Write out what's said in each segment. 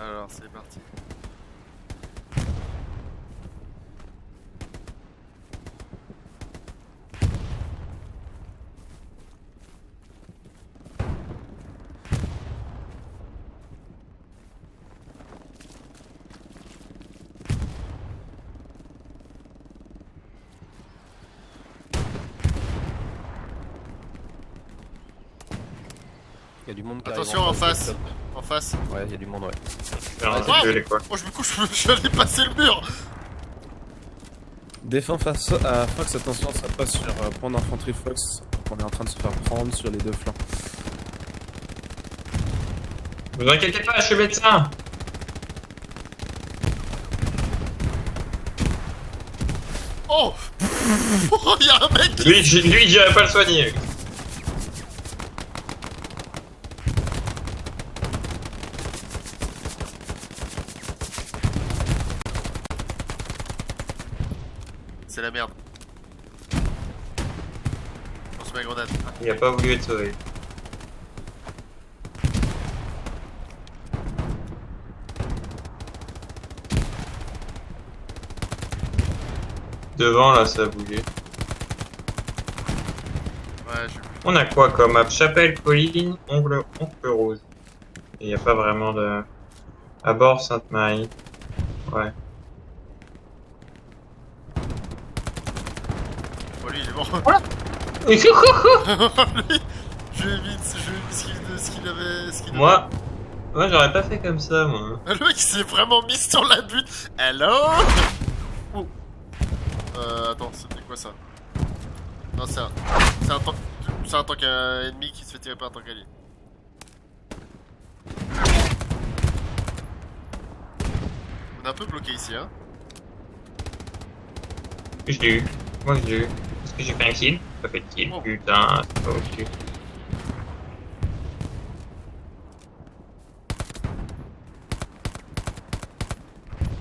Alors c'est parti. Il y a du monde qui Attention arrive en face. top. En face. Ouais, il y a du monde, ouais. Quoi. Oh je me couche, je suis allé passer le mur. Défends face à Fox, attention, ça passe sur point d'infanterie Fox. Donc on est en train de se faire prendre sur les deux flancs. Vous inquiétez pas, je suis médecin. Oh oh, y'a un mec qui... Lui, j'irai pas le soigner. C'est la merde. On se met la grenade. Il a pas voulu être sauvé. Devant là, ça a bougé. Ouais, je... On a quoi comme map? Chapelle, colline, oncle rose. Il n'y a pas vraiment de... À bord, Sainte-Marie. Ouais. Oh lui il est mort. Lui, Je lui ai mis ce qu'il avait... moi j'aurais pas fait comme ça, moi. Le mec il s'est vraiment mis sur la butte. Hello. Oh. Attends, c'était quoi ça? Non, c'est un tank... C'est un tank ennemi qui se fait tirer par un tank allié. On est un peu bloqué ici, hein. Je l'ai eu. Moi je l'ai eu. Est-ce que j'ai fait un kill? Pas fait de kill. Oh. Putain, c'est pas ok.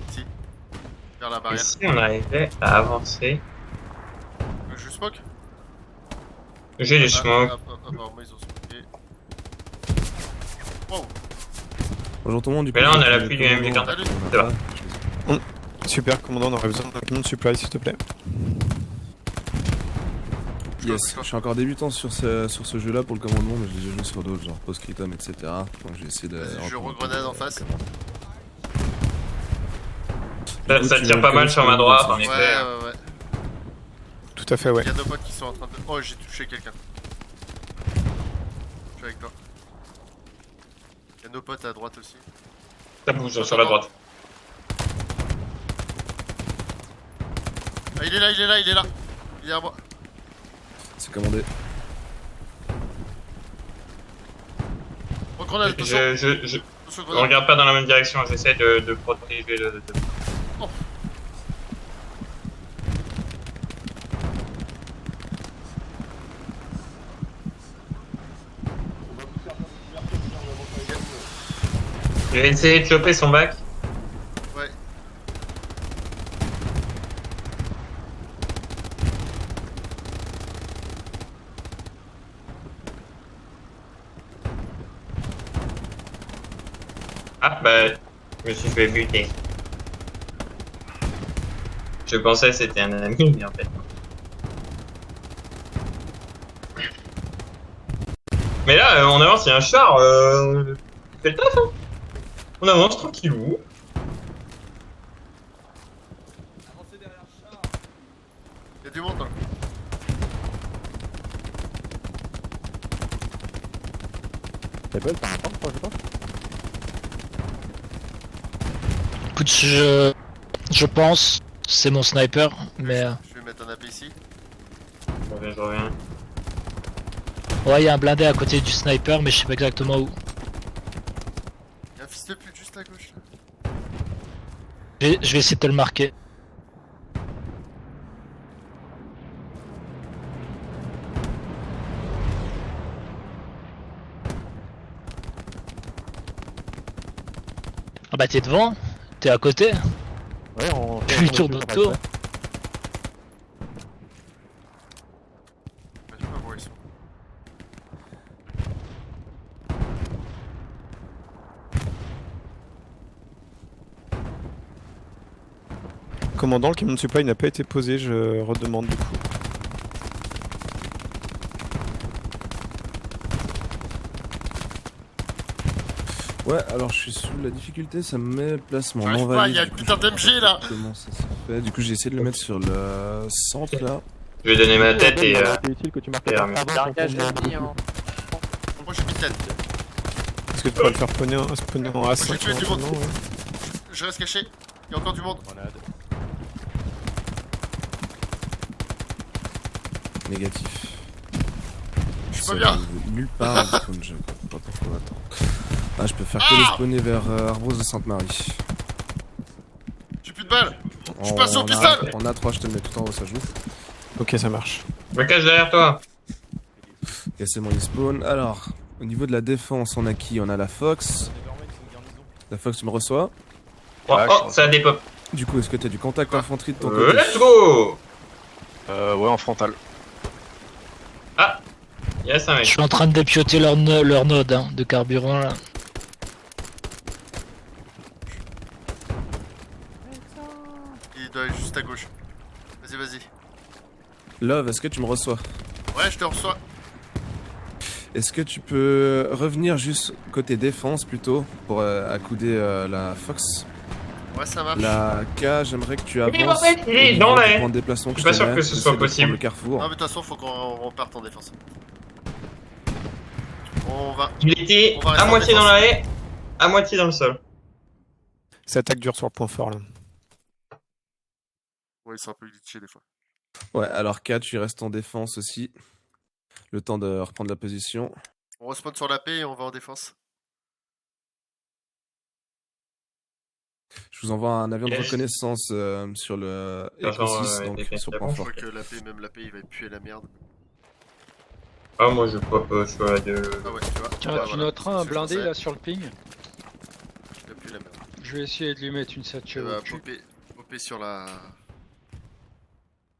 Ici. Vers la Et barrière. si on arrivait à avancer? Je smoke? J'ai des smokes. Moi ils ont smoké. Wow. Bonjour tout le monde, du Mais coup, là, on a le l'appui du commandant, MG40. Salut. Ça va. Super, commandant, on aurait besoin d'un camion de supply, s'il te plaît. Yes, je suis encore débutant sur ce jeu là pour le commandement, mais j'ai déjà joué sur d'autres, genre Postscriptum, etc. Donc j'ai essayé de... Vas-y, je regrenade en face. Ça tire pas mal sur ma droite, en Ouais, effet. ouais. Tout à fait, ouais. Il y a deux potes qui sont en train de... Oh, j'ai touché quelqu'un. Je suis avec toi. Il y a nos potes à droite aussi. Ça bouge sur la droite. Ah, il est là. Il est à moi. C'est commandé. Regrenade, attention. Je Attention, je grenade. regarde pas dans la même direction, j'essaie de protéger le... Oh. Je vais essayer de choper son bac. Ouais. Ah bah, je me suis fait buter. Je pensais que c'était un ami, mais en fait non. Mais là, on avance, il y a un char, fait le taf, hein. On avance tranquillou. Il y a du monde là. Écoute, je pense, c'est mon sniper, mais Je vais mettre un AP ici. Je reviens. ouais, il y a un blindé à côté du sniper, mais je sais pas exactement où. Il y a un fils de pute juste à gauche là. Je vais essayer de te le marquer. Ah bah t'es devant, t'es à côté. Ouais, on... Je lui tourne autour. Je sais pas où ils sont. Commandant, le camion de supply n'a pas été posé, je redemande du coup. Ouais, alors je suis sous la difficulté, ça me met placement J'arrive non pas, valide. il y a du le coup, putain je sais d'MG, pas là. Comment ça s'est fait. Du coup, j'ai essayé de le mettre sur le centre là. Je vais donner ma tête et C'est utile que tu marques et la armée. carte. Moi j'ai mis tête. Est-ce que tu pourrais le faire spawner en A5? J'ai tué du monde. non, ouais. Je reste caché. Il y a encore du monde. Négatif. Je suis pas bien. Nulle part le spawn jeu. Pas pourquoi, attends. Ah, je peux faire que le spawner vers Arbose de Sainte-Marie. J'ai plus de balles. Je suis passé au pistolet. On a 3, je te le mets tout en haut, ça joue. Ok, ça marche. Je me cache derrière toi. Ok, c'est mon spawn. Alors, au niveau de la défense, on a qui? On a la Fox. La Fox, tu me reçois? Oh, ça dépop. Du coup, est-ce que tu as du contact infanterie de ton côté? Let's go. Ouais, en frontal. Yes, un Je mec. suis en train de dépioter leur node hein, de carburant là. Il doit être juste à gauche. Vas-y, vas-y. Love, est-ce que tu me reçois? Ouais, je te reçois. Est-ce que tu peux revenir juste côté défense plutôt pour accouder la Fox? Ouais, ça marche. La K, j'aimerais que tu avances. il est dans la haie. Point de déplacement Je suis pas sûr que ce soit possible. Le carrefour. Non, mais de toute façon, faut qu'on reparte en défense. On va. Il était On va rester à en moitié défense. dans la haie, à moitié dans le sol. Ça attaque dur sur le point fort là. Ouais, c'est un peu glitché des fois. Ouais, alors K, tu restes en défense aussi. Le temps de reprendre la position. On respawn sur la paix et on va en défense. Je vous envoie un avion de Yes. reconnaissance sur le Attends, Echo 6, donc décrit sur la point bombe. Je fort. crois que la paix, même la paix, il va puer la merde. Ah, moi je crois pas, je suis à deux. Ah ouais, tu vois. Tiens, Ah, tu voilà. noteras un C'est ce que je blindé pensais. là sur le ping. Il a pué la merde. Je vais essayer de lui mettre une Il satchel va au cul. popper sur la.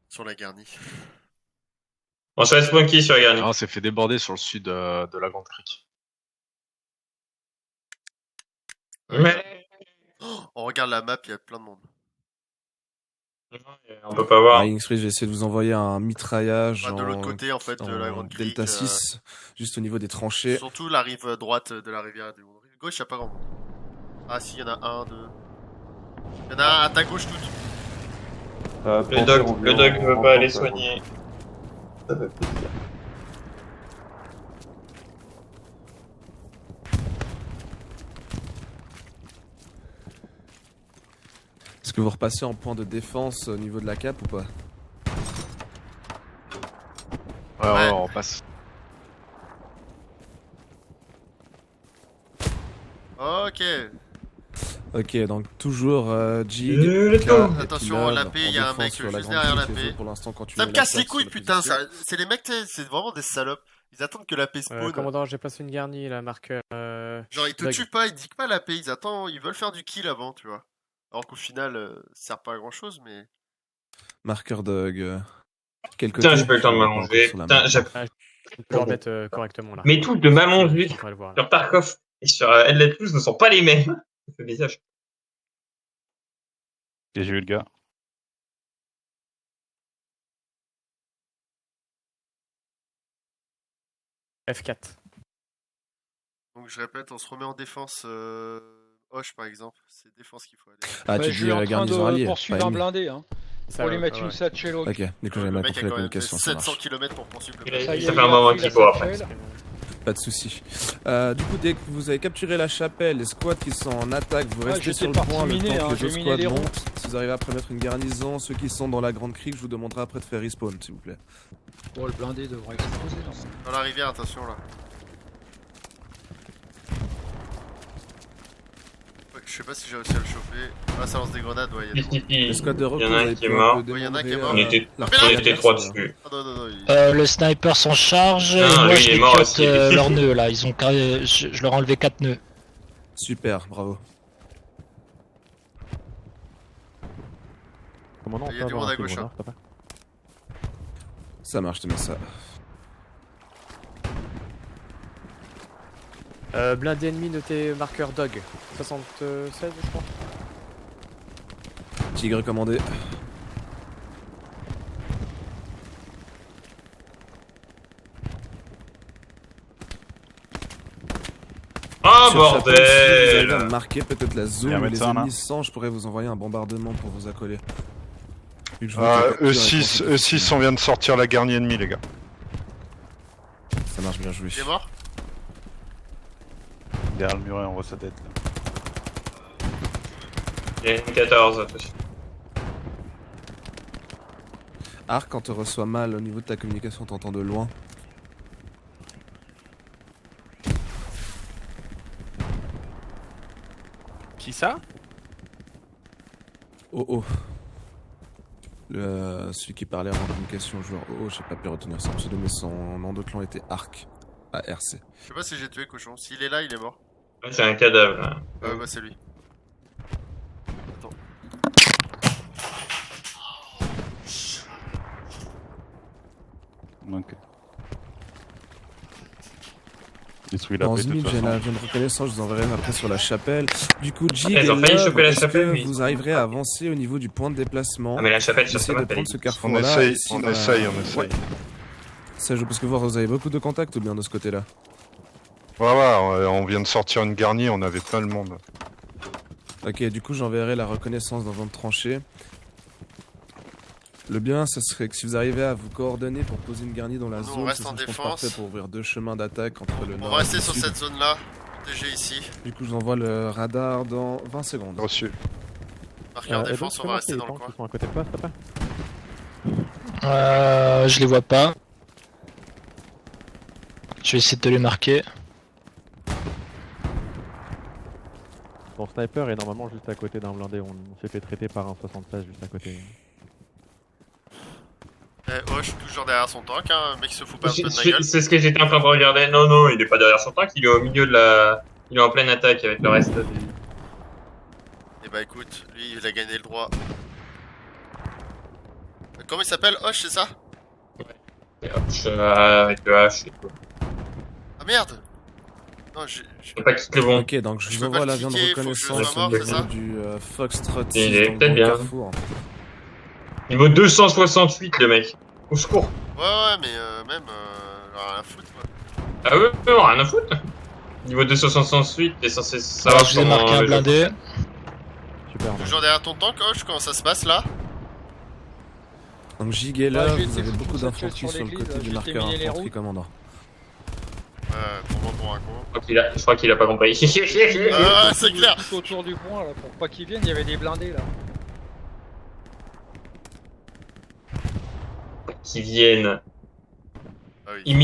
Sur la garnie. On se reste qui sur la garnie. Ah, on s'est fait déborder sur le sud de la Grande Crique. Mais On regarde la map, il y a plein de monde. on peut pas voir. Ah, X-Ray, je vais essayer de vous envoyer un mitraillage Enfin, de l'autre en, côté, en fait, de la en Grande Crique. Delta 6, juste au niveau des tranchées. Surtout la rive droite de la rivière. Rive gauche, il n'y a pas grand monde. Ah, si, il y en a un, deux. Il y en a un à ta gauche, tout. Le doc veut pas aller soigner. Ça fait plaisir. Est-ce que vous repassez en point de défense au niveau de la cape ou pas? Ouais, on passe. Ok. Ok, donc toujours Jig. Let's K, go. et puis Attention, Love la paix, il y a en un défense mec sur juste la grande derrière la crique, et paix. eux, pour l'instant, quand tu Ça mets me la casse les plaque couilles, sur la putain. position. C'est les mecs, c'est vraiment des salopes. Ils attendent que la paix spawn. Commandant, j'ai placé une garnie, la marqueur. Genre, ils te Doug. tuent pas, ils disent pas la paix. Ils attendent, ils veulent faire du kill avant, tu vois. Alors qu'au final, ça sert pas à grand chose, mais. Marqueur Doug. Quel Putain, côté? j'ai pas eu le temps de Pas encore m'allonger. sur la Putain, map. j'ai Je peux le remettre correctement là. mes touches de m'allonger On va le voir. sur Tarkov et sur Headlight Plus ne sont pas les mêmes. Ça fait bizarre. Et j'ai eu le gars. F4. Donc, je répète, on se remet en défense. Hoche, par exemple. C'est défense qu'il faut aller. Ah, Bah, tu je dis suis en train garnison de alliée, poursuivre pas un ennemie. blindé hein, Ça, pour lui mettre ouais. une satchel au cul. Ok, du coup, j'ai Le ma mec a quand même communication, ça 700 marche. km pour poursuivre le Il mec. a- Ça y est, Ça fait il un a moment pris qu'il la faut après. satchel. Pas de soucis. Du coup, dès que vous avez capturé la chapelle, les squads qui sont en attaque, vous restez j'étais sur le parti point le miner, temps hein, que les j'ai autres miné squads les ronds. montent. Si vous arrivez après mettre une garnison, ceux qui sont dans la grande crique, je vous demanderai après de faire respawn, s'il vous plaît. Bon, le blindé devrait exploser là. Dans la rivière, attention là. Je sais pas si j'ai réussi à le chauffer. Ah, ça lance des grenades, ouais. Il y a des Les squads de repos, Il y en a vous un avez qui est pu mort. un peu Ouais, il y en a un qui est démontrer, mort. On était trois dessus. Ah non, non, non. Le sniper s'en charge et Ah, moi lui, je il est mort dépiote aussi. leurs nœuds là. Ils ont je leur ai enlevé 4 nœuds. Super, bravo. Commandant, on Il y peut a du avoir monde un à gauche, T-Bonheur, papa. Ça marche, je te mets ça. Blindé ennemi noté marqueur Dog. 76, je crois. Tigre commandé. Oh Sur Chapelle, si vous arrivez à bordel! marquer peut-être la zone Viens où mettre les ça, là. ennemis sont, je pourrais vous envoyer un bombardement pour vous accoler. Vu que je vois que la capture est E6, consécutive. E6, on vient de sortir la garnie ennemie, les gars. Ça marche bien joué. Il est mort? Derrière le muret, on voit sa tête. Là. Il y a une 14, attention. Arc, quand tu reçois mal au niveau de ta communication, t'entends de loin. Qui ça? Oh oh. Celui qui parlait en communication, joueur oh, j'ai pas pu retenir son pseudo, mais son nom de clan était Arc. ARC. Je sais pas si j'ai tué cochon. S'il est là, il est mort. Ouais, j'ai un cadavre là. Bah c'est lui. Attends. Ok. Détruis la Dans paix, une de minute, toute j'ai façon. un avion de reconnaissance, je vous enverrai après sur la chapelle. Du coup, Jig Ils et ont failli Love, choper la est-ce chapelle, que mais ils vous sont arriverez pas. à avancer au niveau du point de déplacement? Ah mais la chapelle, ça Essayez va de pas prendre ce vite. carrefour On là. essaye, ici, on dans la- essaye, on essaye. Ouais. Ça joue parce que vous avez beaucoup de contacts ou bien de ce côté-là? Ouais, on vient de sortir une garnie, on avait plein de monde. Ok, du coup j'enverrai la reconnaissance dans votre tranchée. Le bien, ce serait que si vous arrivez à vous coordonner pour poser une garnie dans la Nous, on zone, reste ce en serait, je pense, défense. parfait pour ouvrir deux chemins d'attaque entre le On nord va et rester le sur sud. cette zone là. Protégé ici. Du coup, je vous envoie le radar dans 20 secondes. Reçu. Marqueur défense, on va rester dans le coin. Ils sont à côté de toi, s'il te plaît. Je les vois pas. Je vais essayer de te les marquer. Ton sniper est normalement juste à côté d'un blindé. On s'est fait traiter par un 76 juste à côté. Oh, je suis toujours derrière son tank, hein. Le mec se fout pas un peu de ma gueule. C'est ce que j'étais en train de regarder. Non, non, il est pas derrière son tank, il est au milieu de la. Il est en pleine attaque avec le reste du. Et bah écoute, lui il a gagné le droit. Comment il s'appelle? Hoche, c'est ça? Et hop, avec le H et tout. Ah merde! Non, Je peux pas quitter le bon. Ok, donc je Je vous peux pas envoie le l'avion de cliquer, faut que je reconnaissance sois au mort, c'est niveau ça du Foxtrot Il 6 est dans le peut-être Grand bien. Carrefour. Niveau 268, le mec. Au secours. Ouais, mais même, rien à foutre quoi. Ah ouais, non, rien à foutre. Niveau 268, t'es censé savoir Je vous ai marqué un blindé. Super. Toujours derrière ton tank, Hoche, comment ça se passe là? Donc Jig et Bah, Love, je vais vous essayer avez de beaucoup foutre cette d'infanterie sur sur le l'église, côté je du vais marqueur terminer les infanterie roues. commandant. Pour moi pour un con. Je crois qu'il a pas compris. Ah, c'est clair! Tout autour du point là, pour pas qu'ils viennent, il y avait des blindés là. Qu'ils viennent. Ah oui. Ils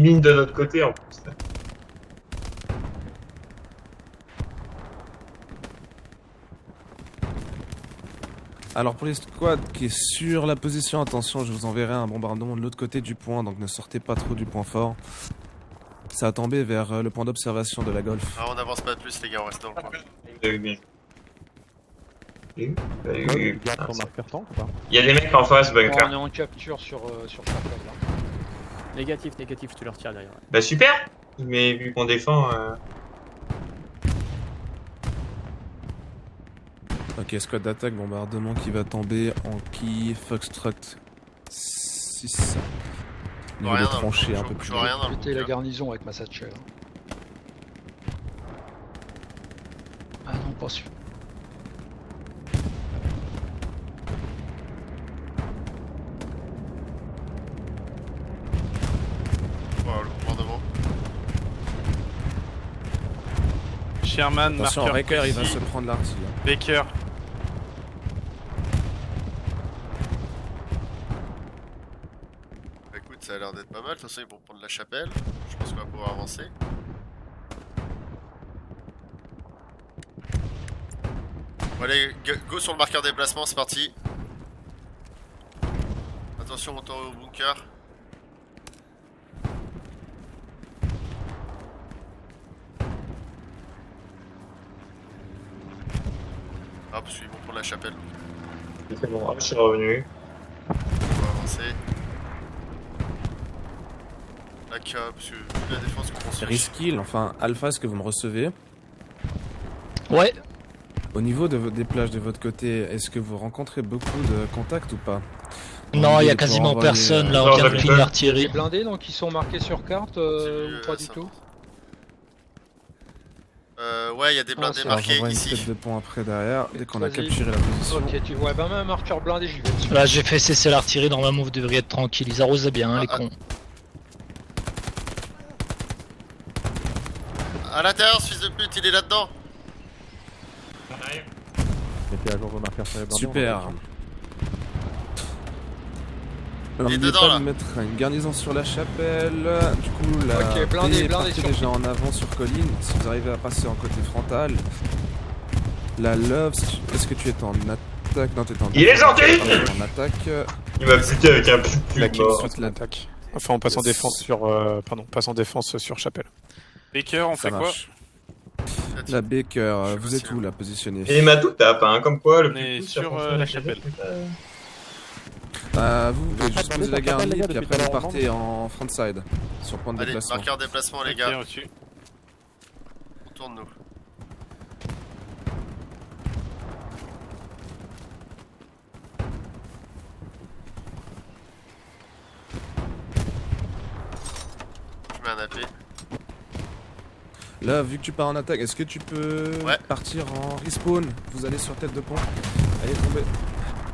minent de notre côté en plus. Alors pour les squads qui est sur la position, attention, je vous enverrai un bombardement de l'autre côté du point, donc ne sortez pas trop du point fort. Ça a tombé vers le point d'observation de la Golf. Ah, on avance pas plus les gars, on reste dans le coin. Oh, Tu gardes ton marqueur tank ou pas? Il y a des mecs en face, On bunker. est en capture sur Chapelle là. Négatif, tu leur tires derrière. Bah super. Mais vu qu'on défend. Ok, squad d'attaque, bombardement qui va tomber en qui Foxtrot 6. Niveau Rien des dans le tranchées un je peu vois plus. rien dans le J'étais la bunker. garnison avec ma satchel. Ah non, pas celui. Voilà, le bombardement. Sherman, Attention, marqueur Wrecker il va précis. se prendre l'artille. Baker. Bah, écoute, ça a l'air d'être pas mal. De toute façon, ils vont prendre la chapelle. Je pense qu'on va pouvoir avancer. Bon, allez, go sur le marqueur déplacement, c'est parti. Attention, on tourne au bunker. Ah, parce qu'ils vont prendre la chapelle. C'est bon, hop, je suis revenu. On va avancer. Là, parce que vu la défense qu'on construit. Riskill, enfin Alpha, est-ce que vous me recevez? Ouais, Au niveau des plages de votre côté, est-ce que vous rencontrez beaucoup de contacts ou pas? Non, il y a Pour quasiment envoyer, personne là, non, on vient de j'avais clean pas- Les l'artillerie. blindés donc ils sont marqués sur carte ou pas du ça. tout? Ouais, il y a des blindés c'est- Alors marqués j'envoie une ici. tête de pont après derrière, dès qu'on a Vas-y. capturé la position. Ok, tu vois, ben même un marqueur blindé, j'y vais dessus. Là, j'ai fait cesser l'artillerie, normalement vous devriez être tranquille. Ils arrosaient bien, hein, les Ah, cons. À l'intérieur, ce fils de pute, il est là-dedans. Mettez à jour vos marqueurs sur les blindés. Super. on va Alors Il est n'oubliez dedans, pas là. de mettre une garnison sur la chapelle. Du coup, la Ok, blindé, B, blindé partez sur déjà en avant sur colline. Si vous arrivez à passer en côté frontal. La Love, est-ce que tu es en attaque? Non, t'es en Il est gentil! En attaque. Il m'a buté avec un plus La plus King mort. saute l'attaque. Enfin, on passe en Yes. défense sur. Pardon, passe en défense sur Chapelle. Baker, on Ça fait quoi? marche. La Baker, Je sais vous pas êtes si- où là positionné? Et il m'a tout tape, hein, comme quoi le On plus est plus, ça sur, fonctionne. la chapelle. Vous pouvez pas juste de poser la blindé sur la garnie, chapelle, puis les après gars, vous depuis partez en frontside. Sur point de Allez, déplacement. marqueur déplacement, les Ok, gars. au-dessus. On tourne nous. Je mets un AP. Là, vu que tu pars en attaque, est-ce que tu peux Ouais. partir en respawn? Vous allez sur tête de pont. Allez, tombez.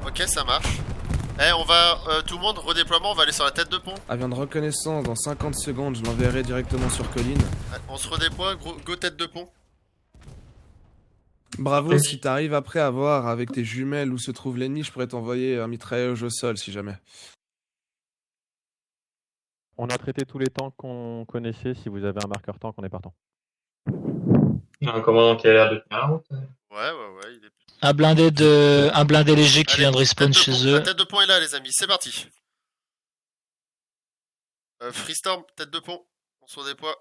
Ok, ça marche. Eh, on va, tout le monde, redéploiement, on va aller sur la tête de pont. Avion de reconnaissance, dans 50 secondes, je l'enverrai directement sur colline. Ouais, on se redéploie, go tête de pont. Bravo, Ok. si t'arrives après à voir avec tes jumelles où se trouve l'ennemi, je pourrais t'envoyer un mitrailleur au sol si jamais. On a traité tous les tanks qu'on connaissait. Si vous avez un marqueur tank, on est partant. Il y a un commandant qui a l'air de tenir la route. Ouais, il est... Un blindé léger qui Allez, vient de respawn tête de chez pont. eux. La tête de pont est là, les amis, c'est parti. Freestorm, tête de pont, on se redéploie.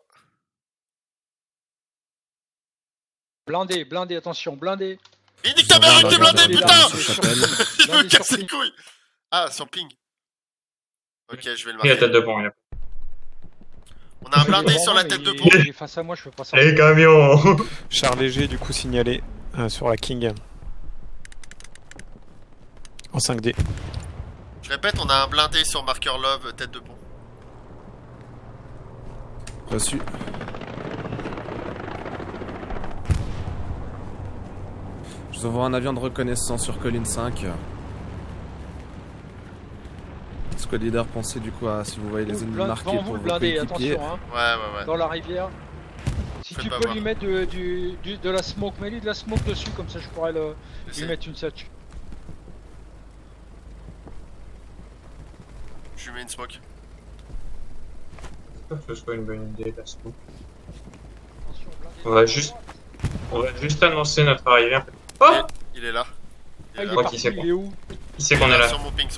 Blindé, blindé, attention, blindé. Il nique ta mère avec tes blindés, blindé, putain! blindé, Chapelle. Il me blindé sur casse les ping. couilles! Ah, sur ping. Ok, je vais le Il a marquer. tête de pont, il a. On a un blindé Bon, sur la mais tête de il- pont. Il est face à moi, je peux pas sortir. Les camions! Char léger, du coup, signalé sur la King. En 5D. Je répète, on a un blindé sur marqueur love, tête de pont. Reçu. Je vous envoie un avion de reconnaissance sur colline 5. Squad leader, pensez du coup à si vous voyez les ennemis marqués Devant vous, pour le vos blindé, coéquipiers. attention, hein, Ouais. dans la rivière. Si Fais tu pas peux voir. lui mettre de la smoke, mets-lui de la smoke dessus, comme ça je pourrais lui J'essaie. mettre une satch. Je lui mets une smoke. Je sais pas que ce soit une bonne idée, la smoke. Attention, blindé. On va juste annoncer notre arrivée. Oh! Il est là. Ah, il est crois parti, qu'il sait il est où? Il sait qu'on est là. Sur mon ping.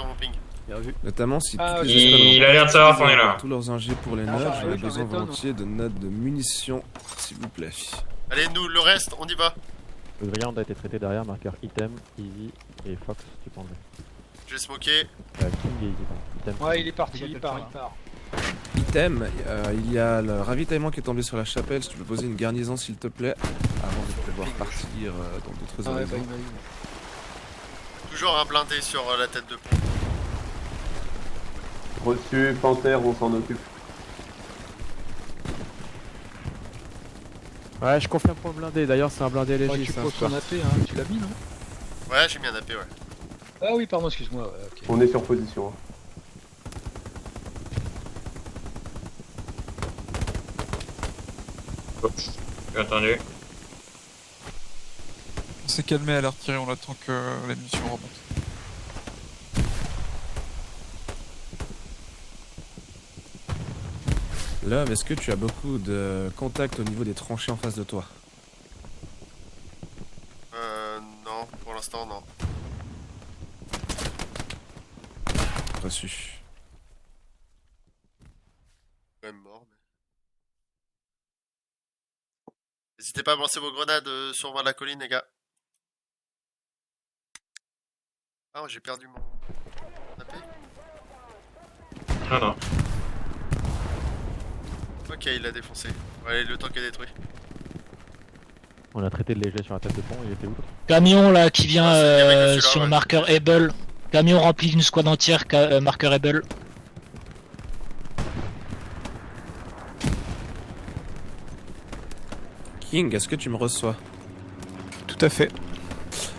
Bien vu. Notamment si Ah, toutes les il escadrons a l'air de savoir qu'on est là. tous leurs ingés pour les neufs, bah j'aurais oui, besoin j'en m'étonne. volontiers de notes de munitions, s'il vous plaît. Allez, nous, le reste, on y va. Le Brilliant a été traité derrière. Marqueur item, Easy et Fox. Tu peux enlever. Je vais smoker. King et Easy. Pardon. Item, Ouais, il est parti, il part. Item, il y a le ravitaillement qui est tombé sur la chapelle, si tu peux poser une garnison s'il te plaît, avant de pouvoir partir dans d'autres Ah ouais, bah, horizons. il m'a eu. Toujours un blindé sur la tête de pont. Reçu, Panthère, on s'en occupe. Ouais, je confirme pour le blindé. D'ailleurs, c'est un blindé Ouais, léger. tu c'est un poses ton square. AP, hein, tu l'as mis, non? Ouais, j'ai mis un AP, ouais. Ah oui, pardon, excuse-moi, ouais, ok. On est sur position. J'ai entendu. On s'est calmé à l'artillerie, on attend que la munition remonte. Love, est-ce que tu as beaucoup de contacts au niveau des tranchées en face de toi? Non, pour l'instant, non. Reçu. Quand même mort, mais... N'hésitez pas à lancer vos grenades sur moi de la colline, les gars. Ah, j'ai perdu mon AP. Non. Ok, il l'a défoncé. Ouais, le tank est détruit. On a traité le léger sur la tête de pont, il était où? Camion là qui vient Ah, c'est le mec de celui-là, sur ouais. marqueur Able. Camion rempli d'une squad entière, marqueur Able. King, est-ce que tu me reçois? Tout à fait.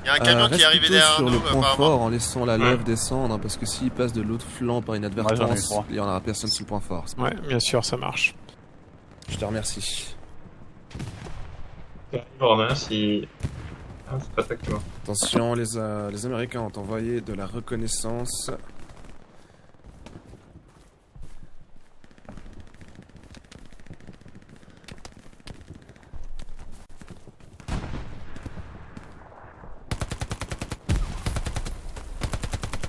Il y a un camion qui Reste est arrivé plutôt derrière sur nous, le point apparemment. fort en laissant la Ouais. love descendre, hein, parce que s'il passe de l'autre flanc par j'en ai inadvertance, trois. il y en aura personne sur le point fort. Ouais, bien sûr, ça marche. Je te remercie. Jordan, si. Ah, c'est pas toi qui vois. Attention, les Américains ont envoyé de la reconnaissance.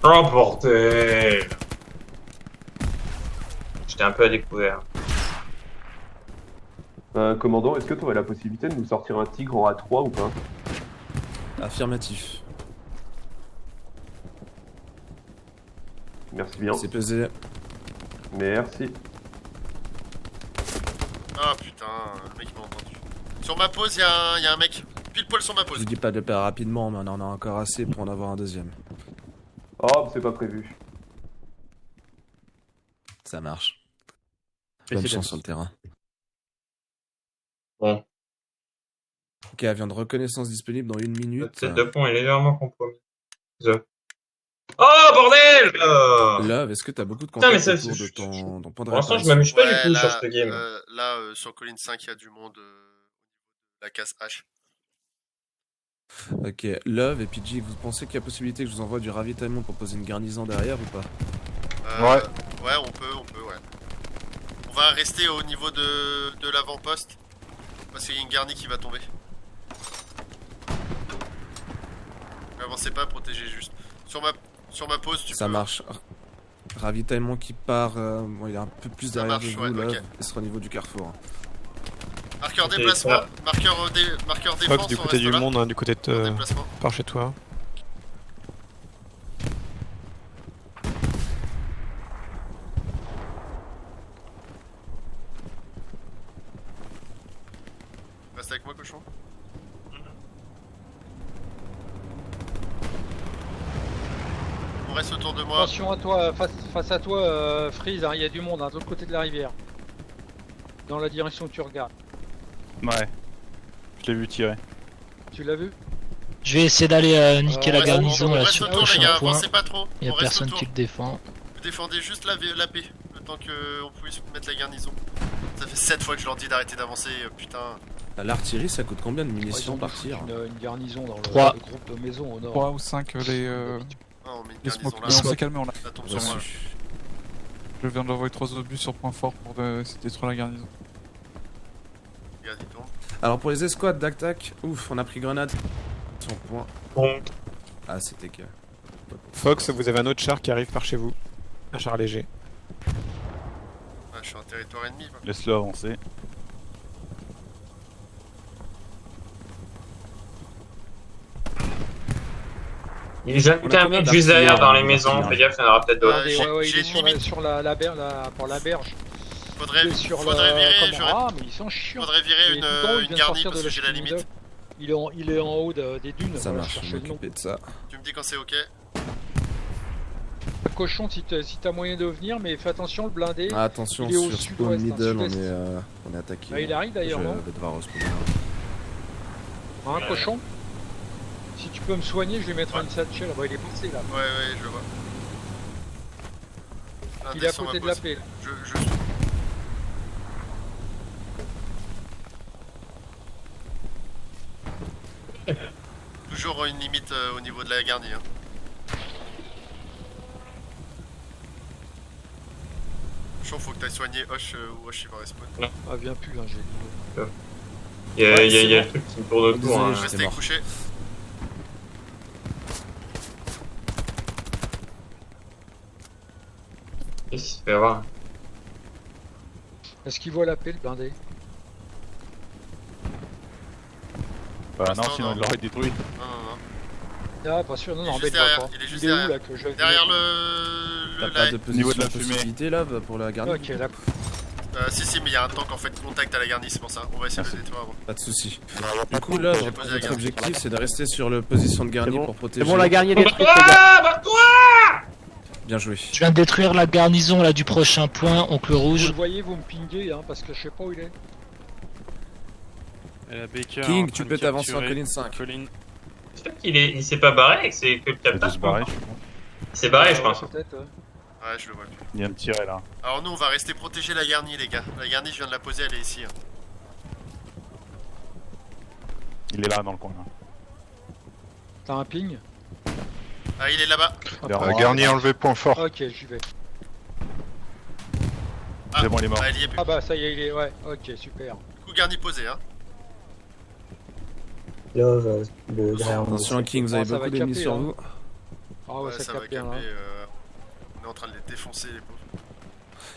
Oh bordel! J'étais un peu à découvert. Commandant, est-ce que tu aurais la possibilité de nous sortir un tigre en A3 ou pas? Affirmatif. Merci bien. C'est pesé. Merci. Ah putain, le mec m'a entendu. Sur ma pause, il y a un mec. Pile poil sur ma Je pause. vous dis pas de le faire rapidement, mais on en a encore assez pour en avoir un deuxième. Oh, c'est pas prévu. Ça marche. Et Bonne c'est chance bien. sur le terrain. Bon. Ok, avion de reconnaissance disponible dans 1 La minute. tête de pont est légèrement compromise. Oh bordel! Love, est-ce que t'as beaucoup de Putain, mais contacts ça, autour de ton point de Pour l'instant, je réapparition? m'amuse pas Ouais, du tout là, sur ce game. sur colline 5, il y a du monde. La case H. Ok, Love et PG, vous pensez qu'il y a possibilité que je vous envoie du ravitaillement pour poser une garnison derrière ou pas? Ouais. Ouais, on peut, ouais. On va rester au niveau de l'avant-poste. Parce qu'il y a une garnie qui va tomber. Avancez pas, protégez juste. Sur ma pause, tu Ça peux. marche. Ravitaillement qui part, bon, il est un peu plus Ça derrière marche, de vous, ouais, Love, ok. et sera au niveau du carrefour. Marqueur Ok, déplacement, ça. marqueur défense. Fox, du on côté reste du là. monde, hein, du côté de Déplacement. par chez toi. Reste avec moi, cochon. On reste autour de moi. Attention à toi, face à toi, Freeze, hein, il y a du monde, hein, de l'autre côté de la rivière. Dans la direction que tu regardes. Ouais. Je l'ai vu tirer. Tu l'as vu? Je vais essayer d'aller niquer On la reste- garnison on là reste sur le autour, les prochain gars, point. avancez pas trop. Il y a On reste personne autour. qui le défend. Vous défendez juste la paix, le temps qu'on puisse mettre la garnison. Ça fait 7 fois que je leur dis d'arrêter d'avancer, putain. L'artillerie, ça coûte combien de Ils munitions ont par tir? une garnison dans le, Trois. le groupe de maisons au nord. 3 ou 5 les Ah, on met une les garnison smokes. là. Mais on s'est calmé, on a... Ça tombe sur moi. Reçu. Je viens d'envoyer 3 obus sur point fort pour essayer de détruire la garnison. Regarde, il tombe. Alors pour les escouades d'attaque, ouf, on a pris grenade. Sur point. Bon. Ah, c'était que. Fox, vous avez un autre char qui arrive par chez vous. Un char léger. Ah, je suis en territoire ennemi. Quoi. Laisse-le avancer. Il y a On a un combien mec juste derrière dans les d'artillerie, maisons. Fais gaffe, il y en aura peut-être d'autres. Regardez, j'ai- ouais, il j'ai est sur, limite. sur la pour la berge. Faudrait, Il est sur faudrait le... virer, comment- Ah, mais ils sont chiants. faudrait virer Et tout le temps, il une vient de garnie sortir parce de que j'ai la Schmiede. limite. Il est en haut des dunes. Ça voilà, marche, je cherchez vais le nom. m'occuper de ça. Tu me dis quand c'est ok. Cochon, si t'as moyen de venir, mais fais attention, le blindé. Ah, attention, Il est au sur sud-ouest, spawn middle, hein, sud-est. on est attaqué. Ah, il arrive d'ailleurs, Je non vais devoir respawner. Hein, cochon. Si tu peux me soigner, je vais mettre une satchel. Ah bah, il est passé là. Ouais, je vois. Un Il est à descend côté ma de la pause. paix. Là. Je Toujours une limite au niveau de la garnie. Hein. Chaud, faut que t'ailles soigner Hosh ou Hosh il va respawn. Ah, viens plus, hein, j'ai dit. Il y a, Ouais, il y a- il y a c'est le truc qui me tourne autour. Désolé, Hein. j'étais Restez mort. couché. Qu'est-ce qu'il se fait avoir? Est-ce qu'il voit la paix, le blindé? Bah non, sinon il l'aurait détruit. Non. Ah, pas sûr, non, Il est non, juste embête derrière, pas. il est juste où derrière. là que je... Derrière T'as le pas live. de position de possibilité là pour la garder? Ok, là. Si, mais il y a un tank en fait contact à la garnie, c'est pour ça. On va essayer de le détruire avant. Pas de soucis. Du coup, là, J'ai posé la votre garnie. objectif, c'est de rester sur la position de garni C'est bon. pour protéger. C'est bon, la garnie elle est détruite, les gars. Bien joué. Je viens de détruire la garnison là du prochain point, Oncle Vous Rouge. le voyez, vous me pinguez, hein, parce que je sais pas où il est. King, tu peux t'avancer en colline 5. Je sais qu'il s'est pas barré, que c'est que le Il a captain. dû se barrer. Il s'est barré, je pense. Peut-être, ouais. Ouais, je le vois plus. Il y a un tiré là. Alors nous, on va rester protéger la garnie, les gars. La garnie, je viens de la poser, elle est ici. Hein. Il est là dans le coin. T'as un ping? Ah, il est là-bas. Garni enlevé point fort. Ok, j'y vais. Ah, C'est bon, il est mort. Ah, il y est plus. Ah bah ça y est, il est, ouais, ok, super. Du coup, garnie posé, hein. Attention, King, vous avez Ça va beaucoup d'ennemis caper, sur hein. vous. Ah ouais, ça ça va capte bien, caper. là. On est en train de les défoncer, les pauvres.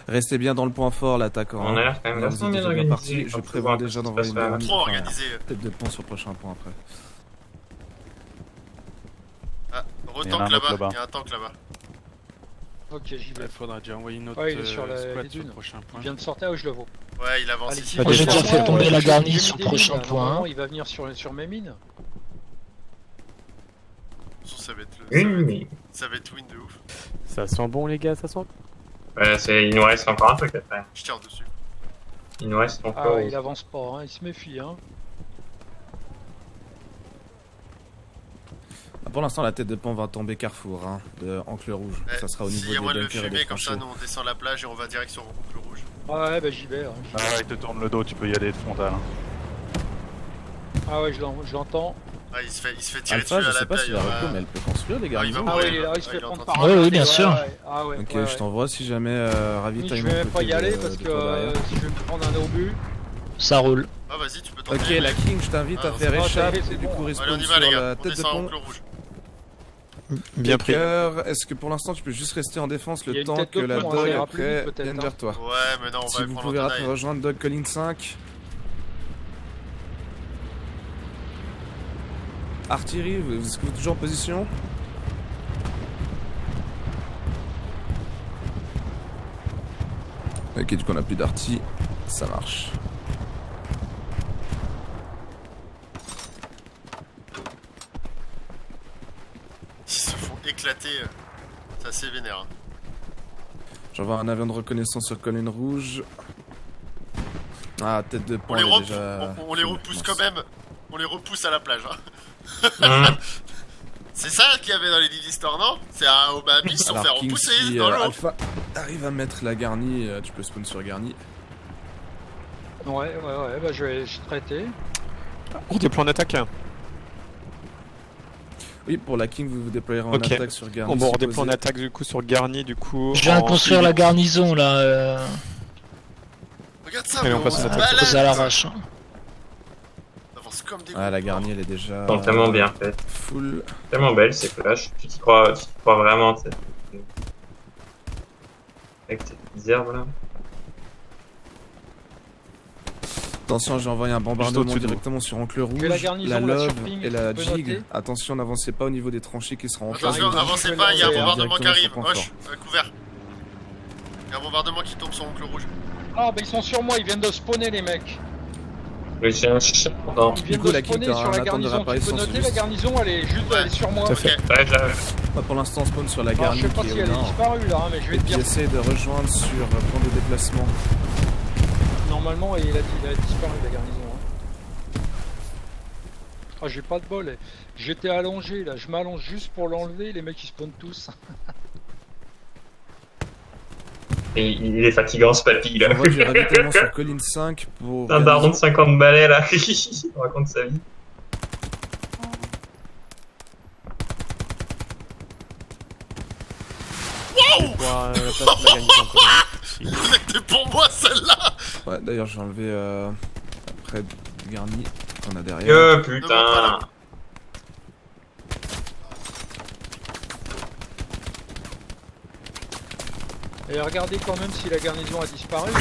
Restez bien dans le point fort, l'attaquant. On a l'air quand même Là, vous vachement êtes bien déjà organisé. parti. Je prévois déjà d'envoyer une garni. Trop organisé. Tête de pont sur le prochain point après. Ah, Il y en a retank un autre là-bas. là-bas. Il y a un tank là-bas. Ok, j'y vais. Il faudra déjà envoyer une autre Ouais, il est sur les squad sur dunes. le prochain Il point. vient de sortir, où je le vois. Ouais, il avance Allez, ici. Moi, j'ai déjà fait tomber la garnie J'ai sur mis le des prochain mines, là. point. Normalement, il va venir sur mes mines. Ça va être ça va être win de ouf. Ça sent bon, les gars, ça sent. Ouais, il nous reste encore un truc après. Je tire dessus. Il nous reste encore. Ah ouais, il avance pas, hein, il se méfie, hein. Pour l'instant, la tête de pont va tomber Carrefour, hein, de Oncle Rouge. Ça sera au niveau S'il y des a moyen de le bunkers et fumer des comme ça, tranchées. nous on descend la plage et on va direct sur le rouge. Ah ouais, bah j'y vais. Hein. Ah, il te tourne le dos, tu peux y aller de frontal. Ah ouais, je l'entends. Ah, il se fait tirer Alpha, dessus je à sais la pas si taille. la reco, mais elle peut construire des Ah, il va garnisons. Ah mourir. ouais, il est là, il se Ah, fait il est en prendre train par de- Ouais, oui, un, bien ouais, sûr. ouais. Ah ouais, Ok, ouais, je ouais. t'envoie si jamais Je ravitaillement vais même pas côté y aller de- parce de que toi derrière. si je vais me prendre un obus. Ça roule. Ah, vas-y, tu peux Ok, tenter. la King, je t'invite Ah, à non, faire c'est bon, échappe ça y est, c'est et du bon. coup Allez, on respawn y sur va, les gars. la On tête de descend en pont. clos rouge. Bien pris. Baker, est-ce que pour l'instant tu peux juste rester en défense Il y a le une temps tête que de la pont, dog ça ira plus après vite, peut-être, vienne hein. vers toi. Ouais, mais non, on Si va vous prendre pouvez l'antenaille. rejoindre Dog Colline 5. Artillerie, est-ce que vous êtes toujours en position? Ok, du coup on a plus d'arty, ça marche. Ils se font éclater. C'est assez vénère. Hein. J'envoie un avion de reconnaissance sur colline rouge. Ah, tête de On pont, les, elle est repousse, déjà... on les repousse mince. quand même. On les repousse à la plage. Hein. Hum. C'est ça qu'il y avait dans les livres d'histoire, non? C'est un Obama, ils se sont fait Alors, King, repousser si dans l'eau. Alpha arrive à mettre la garnie, tu peux spawn sur garnie. Ouais, bah je vais traiter. On déploie en attaque. Oui, pour la King, vous vous déployerez en Ok. attaque sur garnie. Bon, on supposé. déploie en attaque du coup sur Garni du coup. Je viens de en construire la garnison là, Regarde ça, Allez, mais on on passe se à l'attaque. posée à balade. l'arrache. hein. On avance comme des Ah, la gros garnie, elle est déjà... Ils sont tellement bien faites. Full. Tellement belles ces flashs. Tu t'y crois vraiment, tu sais. Avec ces petites herbes là. Attention, j'ai envoyé un bombardement au-dessus de vous. directement sur Oncle Rouge, la garnison, la la Love surping, et la tu peux Jig. noter. Attention, n'avancez pas au niveau des tranchées qui seront en face. Attention, J'arrive, avancez je pas, il y a un vais bombardement qui directement arrive. sur point Hoche, couvert. Il y a un bombardement qui tombe sur Oncle Rouge. Ah bah ils sont sur moi, ils viennent de spawner les mecs. Oui, j'ai un chat. Non. Ils viennent coup, de la spawner King, t'as sur un la attente de garnison. Tu peux réapparition, noter c'est la juste. garnison, elle est juste elle est sur moi. Tout à fait. Ok. Ouais, j'avais. Pas pour l'instant, on spawn sur la Alors, garnie je sais pas qui si est au elle est nord. disparue là, hein, mais je vais Et te qui dire. essaie de rejoindre sur point de déplacement. Normalement, il a disparu la garnison. Hein. Ah, j'ai pas de bol. J'étais allongé là, je m'allonge juste pour l'enlever, les mecs ils spawnent tous. Et il est fatigant ce papy là. On voit du ravitaillement sur colline 5 pour... Un baron de garnison. 50 balais là. Il raconte sa vie. Pour la place de la garnison, quoi. C'était pour moi celle-là. Ouais, d'ailleurs, j'ai enlevé après garni qu'on a derrière. Que Ne monte pas, là. putain. Et regardez quand même si la garnison a disparu.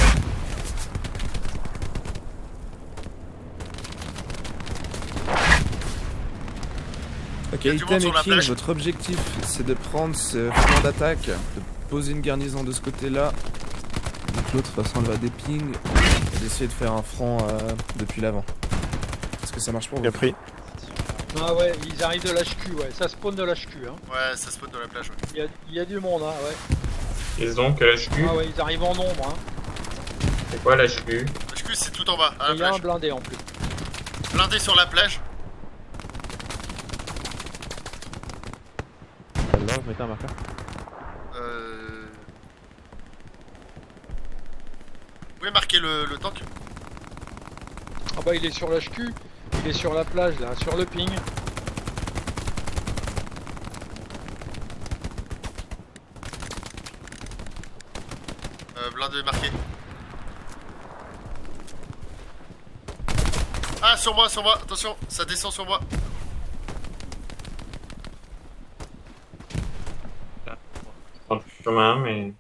Ok, Il y a du Item monde sur et la King, plage. votre objectif c'est de prendre ce flanc d'attaque, de poser une garnison de ce côté-là, l'enclos, de toute façon elle va des pings et d'essayer de faire un front depuis l'avant. Est-ce que ça marche pour vous? Bien pris. Ah ouais, ils arrivent de l'HQ, ouais, ça spawn de l'HQ. Hein. Ouais, ça spawn de la plage, ouais. Il y a du monde, hein, ouais. Ils ont que l'HQ. Ah ouais, ils arrivent en nombre. Hein. C'est quoi l'HQ? HQ, c'est tout en bas, à Et la il y a un plage. blindé en plus. Blindé sur la plage. Celle-là, je mettais un marqueur. Vous pouvez marquer le tank? Ah bah il est sur l'HQ, il est sur la plage là, sur le ping. Blindé marqué. Ah, sur moi, attention, ça descend sur moi. Prends le chemin, mais.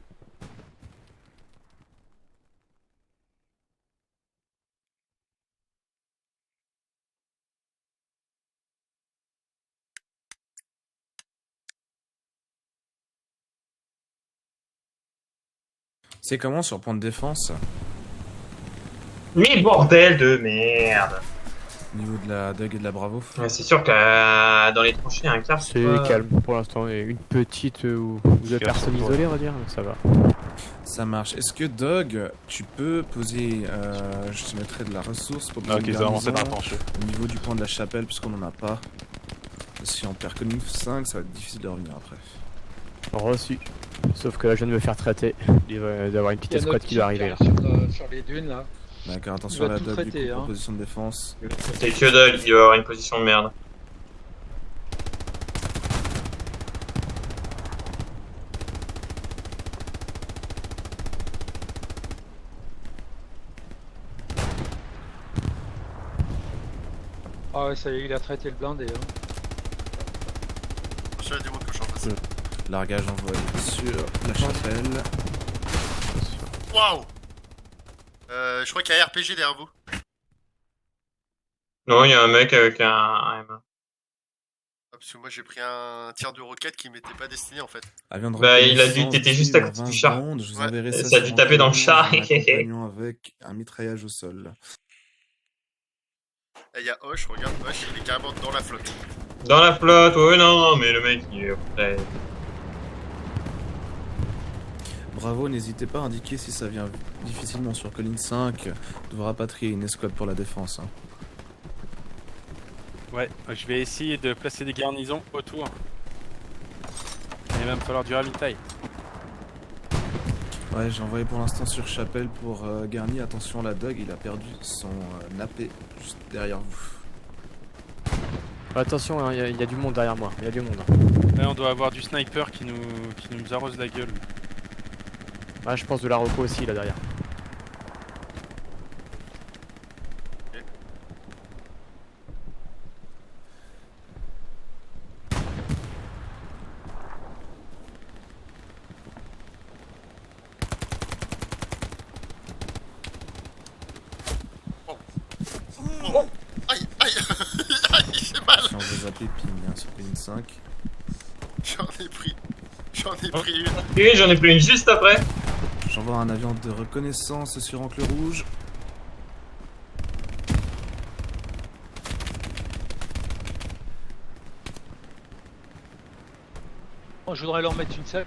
C'est comment sur point de défense? Mais bordel de merde! Au niveau de la Dug et de la Bravo? Ouais, c'est sûr que dans les tranchées, un quart, C'est calme pour l'instant, et une petite ou deux personnes isolées, on va dire, ça va. Ça marche. Est-ce que Dog, tu peux poser, je te mettrai de la ressource pour poser Ok, une ça va avancer garnison dans la tranchée. au niveau du point de la chapelle, puisqu'on en a pas. Si on perd Colline 5, ça va être difficile de revenir après. Reçu. Sauf que là, je viens de me faire traiter. Il va y avoir une Il y petite a escouade notre qui doit arriver là. sur les dunes là. D'accord, attention Il à va la tout Dog du traiter, coup, pour hein. position de défense. c'est que Dog, il va avoir une position de merde. Ah ouais, ça y est, il a traité le blindé. Hein. Attention, il y a du monde que je suis en face. Largage envoyé sur la chapelle. Waouh! Je crois qu'il y a un RPG derrière vous. Non, il y a un mec avec un M1. Ah, parce que moi j'ai pris un tir de roquette qui m'était pas destiné en fait. Avion de Bah, il a dû, reconnaissance t'étais juste à dans côté 20 du char. secondes, je vous Ouais. enverrai Ça ça a dû sur taper dans le Anthony, char. en accompagnant avec un mitraillage au sol. Et il y a Hoche, regarde, Hoche il est carrément dans la flotte. Dans la flotte, ouais, non, mais le mec, il est prêt. Bravo, n'hésitez pas à indiquer si ça vient difficilement sur Colline 5 de vous rapatrier une escouade pour la défense. Hein. Ouais, je vais essayer de placer des garnisons autour. Il va me falloir du ravitail. Ouais, j'ai envoyé pour l'instant sur Chapelle pour Garni. Attention, la Dog, il a perdu son nappé juste derrière vous. Attention, il y a du monde derrière moi, il y a du monde. Là, on doit avoir du sniper qui nous arrose la gueule. Ah, je pense de la reco aussi là derrière. Oh. Aïe, aïe, aïe, j'ai mal. Si on veut zapper, ping hein, sur Colline 5. J'en ai pris une. Oui, j'en ai pris une juste après. J'envoie un avion de reconnaissance sur Encre Rouge. Oh, je voudrais leur mettre une selle.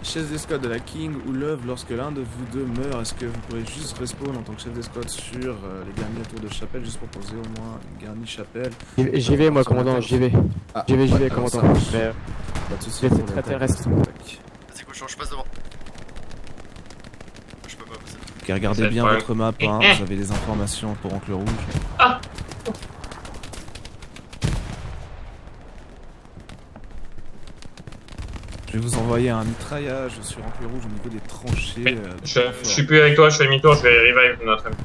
Chef d'escouade de la King ou Love, lorsque l'un de vous deux meurt, est-ce que vous pourrez juste respawn en tant que chef d'escouade sur les garnis autour de Chapelle, juste pour poser au moins une garnie Chapelle? J'y vais moi, commandant, j'y vais. Ah, J'y vais, ouais, alors commandant. ça marche. Mais Pas de soucis. laissez pour traiter, l'attaque, reste. l'attaque. Vas-y, cochon, je passe devant. Je peux pas passer. Ok, regardez C'est bien pas- votre map, hein, j'avais des informations pour Encre Rouge. Je vais vous envoyer un mitraillage sur Encre Rouge au niveau des tranchées. Je suis plus avec toi, je fais demi-tour, je vais revive notre ami.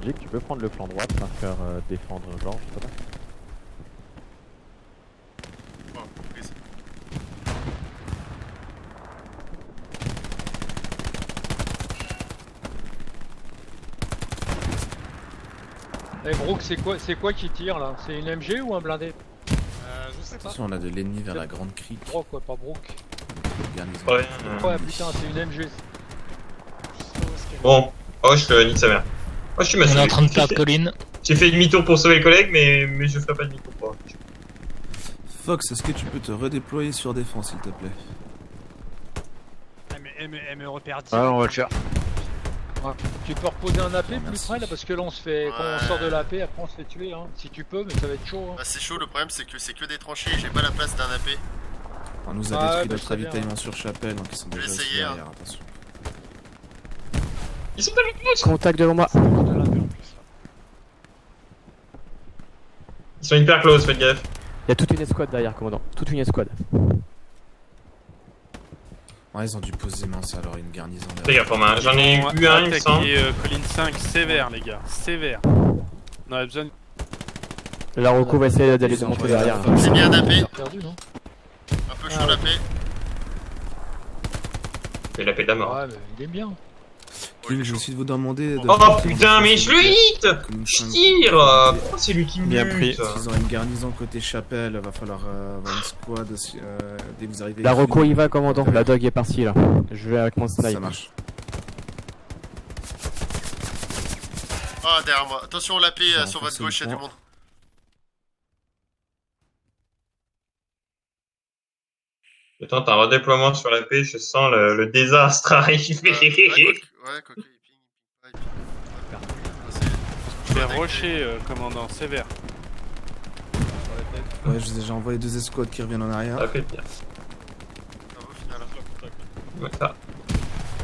Jake, tu peux prendre le flanc droit pour faire défendre Georges, s'il te plaît. Oh, prise. Eh Brooke, c'est quoi qui tire là? C'est une MG ou un blindé? Je sais pas. Attention, on a de l'ennemi vers la grande crique. Brooke quoi, pas Brooke. Garnison. Ouais. Ouais putain, c'est une MG. Bon. Oh, je nique sa mère. Oh, je suis On est massé. en train de perdre Colline. J'ai fait demi-tour pour sauver le collègue, mais je ferai pas demi-tour pour. Fox, est-ce que tu peux te redéployer sur défense, s'il te plaît? Elle me repère direct. Ah, on va le faire. Ouais. Tu peux reposer un AP plus Merci. près là parce que là on se fait. Quand on sort de l'AP, après on se fait tuer hein. Si tu peux, mais ça va être chaud hein. Bah, c'est chaud, le problème c'est que des tranchées et j'ai pas la place d'un AP. On nous a Ah ouais, détruit bah, notre c'est bien, ravitaillement sur Chapelle, donc ils sont Je vais déjà aussi essayer, hein. derrière, attention. Ils sont avec nous. Contact devant moi. Ils sont hyper close, faites gaffe. Il y a toute une escouade derrière, commandant. Toute une escouade. Ouais, ils ont dû poser mince alors une garnison Fais derrière. gaffe, Romain. J'en ai vu un, il me semble. Colline 5, sévère les gars, sévère. On a besoin de... La Rocco va essayer d'aller Ils de ont monter envoyé derrière. la C'est bien d'AP, T'as perdu non? un peu chaud l'AP. C'est la paix de la mort. Ouais, mais il est bien. King, je vais aussi vous demander. de- Oh putain, mais je le hit. Je tire. Pourquoi c'est lui qui me Bien bute? pris. S'ils ont une garnison côté Chapelle, va falloir avoir une squad aussi, dès que vous arrivez. La Rocco y va, commandant. La dog est partie là. Je vais avec mon snipe. Ça marche. Ah, derrière moi. Attention, l'AP Ça sur renforce votre gauche, il y a le du point. monde. Je tente un redéploiement sur la paix, je sens le désastre arriver. Ouais, coquille, il ping. Je vais rocher, commandant, sévère. Ouais, je vous ai déjà envoyé 2 escouades qui reviennent en arrière. Ça fait bien. Ça va au final. Ouais, ça.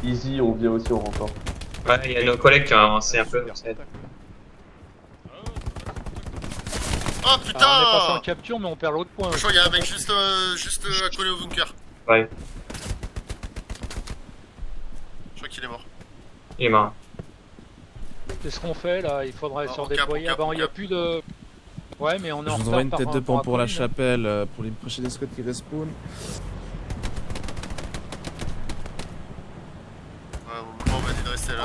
Easy, on vient aussi au renfort. Ouais, il y a nos collègues qui ont avancé un peu. Ça aide. Oh Alors, on est passé en putain! capture, mais on perd l'autre point. Je crois qu'il y a un mec juste accolé au bunker. Ouais, Je crois qu'il est mort. il est mort. Qu'est-ce qu'on fait là? Il faudrait Ah, se on cap, redéployer. on Ah bah, il y a cap. plus de. Ouais, mais on est Je en vous retard envoie une par tête de rapport pont à pour la Colline. Chapelle, pour les prochaines escouades qui respawn. Ouais, on va dire de rester là.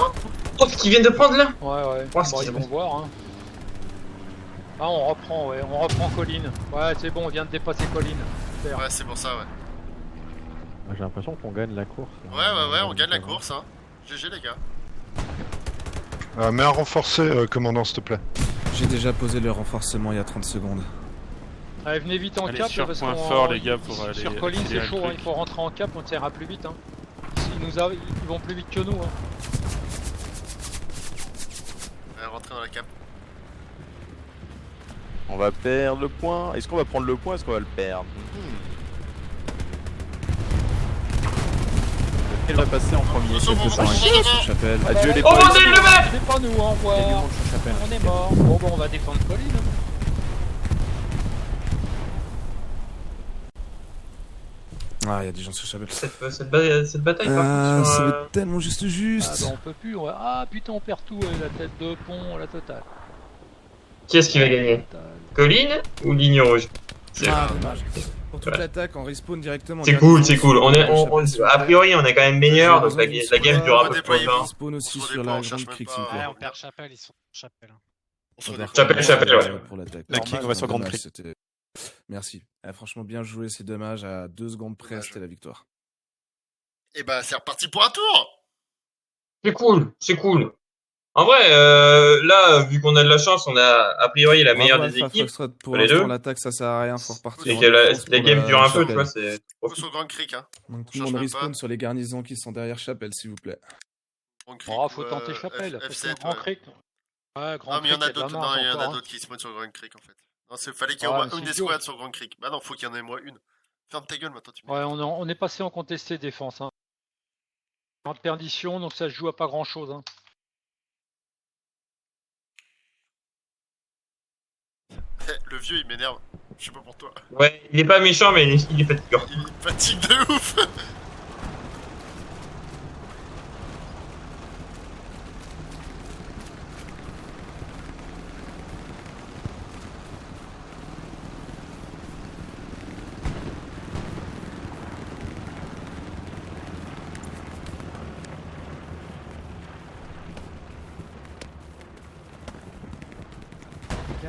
Oh, ce qu'ils viennent de prendre là! Ouais, ouais. Oh, c'est Bon, ils vont voir hein. Ah, on reprend, ouais. On reprend Colline. Ouais, c'est bon, on vient de dépasser Colline. Super. Ouais, c'est pour ça, ouais. J'ai l'impression qu'on gagne la course. Ouais, on gagne la course, hein. GG les gars. Mets un renforcé, commandant, s'il te plaît. J'ai déjà posé le renforcement il y a 30 secondes. Allez, venez vite en Allez, cap sur parce point qu'on fort, les gars, pour aller- sur Colline aller c'est à chaud, hein, Creek. il faut rentrer en cap, on tirera plus vite hein. Ils vont plus vite que nous hein. Ouais, rentrer dans la cape. On va perdre le point. Est-ce qu'on va prendre le point? Est-ce qu'on va le perdre? Lequel va passer en premier? Attention, Quelques bon, uns. bon, Sur Chapelle. Adieu les Oh boys. bordel, le mec! C'est pas nous, au revoir. Il y a du monde sur Chapelle. On est mort. Bon, on va défendre Colline. Ah, il y a des gens sur Chapelle. Cette bataille, par contre, Ça sur, va être tellement juste Ah, juste. bah, on peut plus. Ah putain, on perd tout. La tête de pont, la totale. Qui est-ce qui va gagner? Colline ou ligne rouge? Ah, dommage. Pour toute Ouais. l'attaque, on respawn directement. C'est cool, c'est cool. A priori, on est quand même meilleur, donc la game durera un peu plus longtemps. Respawn aussi On se sur déploie, la on cherche grande même crique, pas. s'il vous plaît. Ouais, on perd Chapelle, ils sont Chapelle. On se On va redéploie. Chapelle, ouais. pour l'attaque. La crique, on va sur Grande Dommage, Crique. c'était- Merci. Franchement, bien joué, c'est dommage. À 2 secondes près, Dommage. c'était la victoire. Et bah, c'est reparti pour un tour! C'est cool, c'est cool. En vrai, là, vu qu'on a de la chance, on a a priori la meilleure Bravo, des Alpha équipes. Foxtrot. Pour les l'instant, deux. l'attaque, ça sert à rien, faut repartir. Et en que la défense pour game dure un peu, Chapelle. tu vois, c'est trop Faut sur Grand Creek, hein. Donc tout On le monde change même respawn pas. sur les garnisons qui sont derrière Chapelle, s'il vous plaît. Grand Creek. Oh, faut ou, tenter Chapelle. Faut F7, Grand ouais. Crique. Ouais, Grand Non, mais il y en Crique, a d'autres, de la non, il y en marge a encore, d'autres qui spawnent sur Grand Creek, en fait. Non, fallait qu'il y ait Ah, au mais moins une c'est idiot. escouade sur Grand Creek. Bah non, faut qu'il y en ait au moins une. Ferme ta gueule, maintenant, tu Ouais, on est passé en contesté défense. Hein. En perdition, donc ça se joue à pas grand chose. Hein. Le vieux, il m'énerve. Je sais pas pour toi. Ouais, il est pas méchant, mais il est fatigant. Il fatigue de ouf.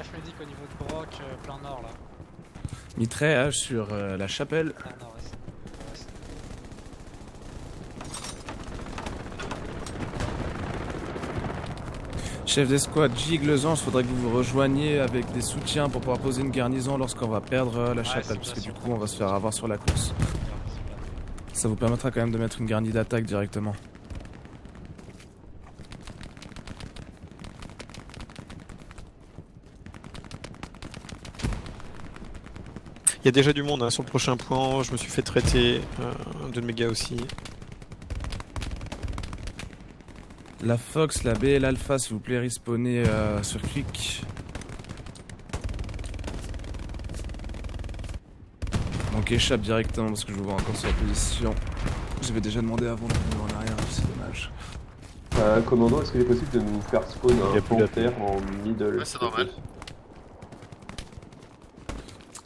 CH Medic au niveau de Broc, plein nord là. Mitraillage sur la chapelle. Plein nord-est. Chef d'escouade, Jig Losange, faudrait que vous vous rejoigniez avec des soutiens pour pouvoir poser une garnison lorsqu'on va perdre la chapelle, parce que du coup on va se faire avoir sur la course. Ça vous permettra quand même de mettre une garnie d'attaque directement. Il y a déjà du monde hein, sur le prochain point, je me suis fait traiter, deux de mes gars aussi. La Fox, la B et l'Alpha, s'il vous plaît, respawnez sur Quick. Donc échappe directement parce que je vous vois encore sur la position. J'avais déjà demandé avant de venir en arrière, c'est dommage. Commando, est-ce qu'il est possible de nous faire spawn Il y a un plus de panthère en middle? Ouais, c'est normal.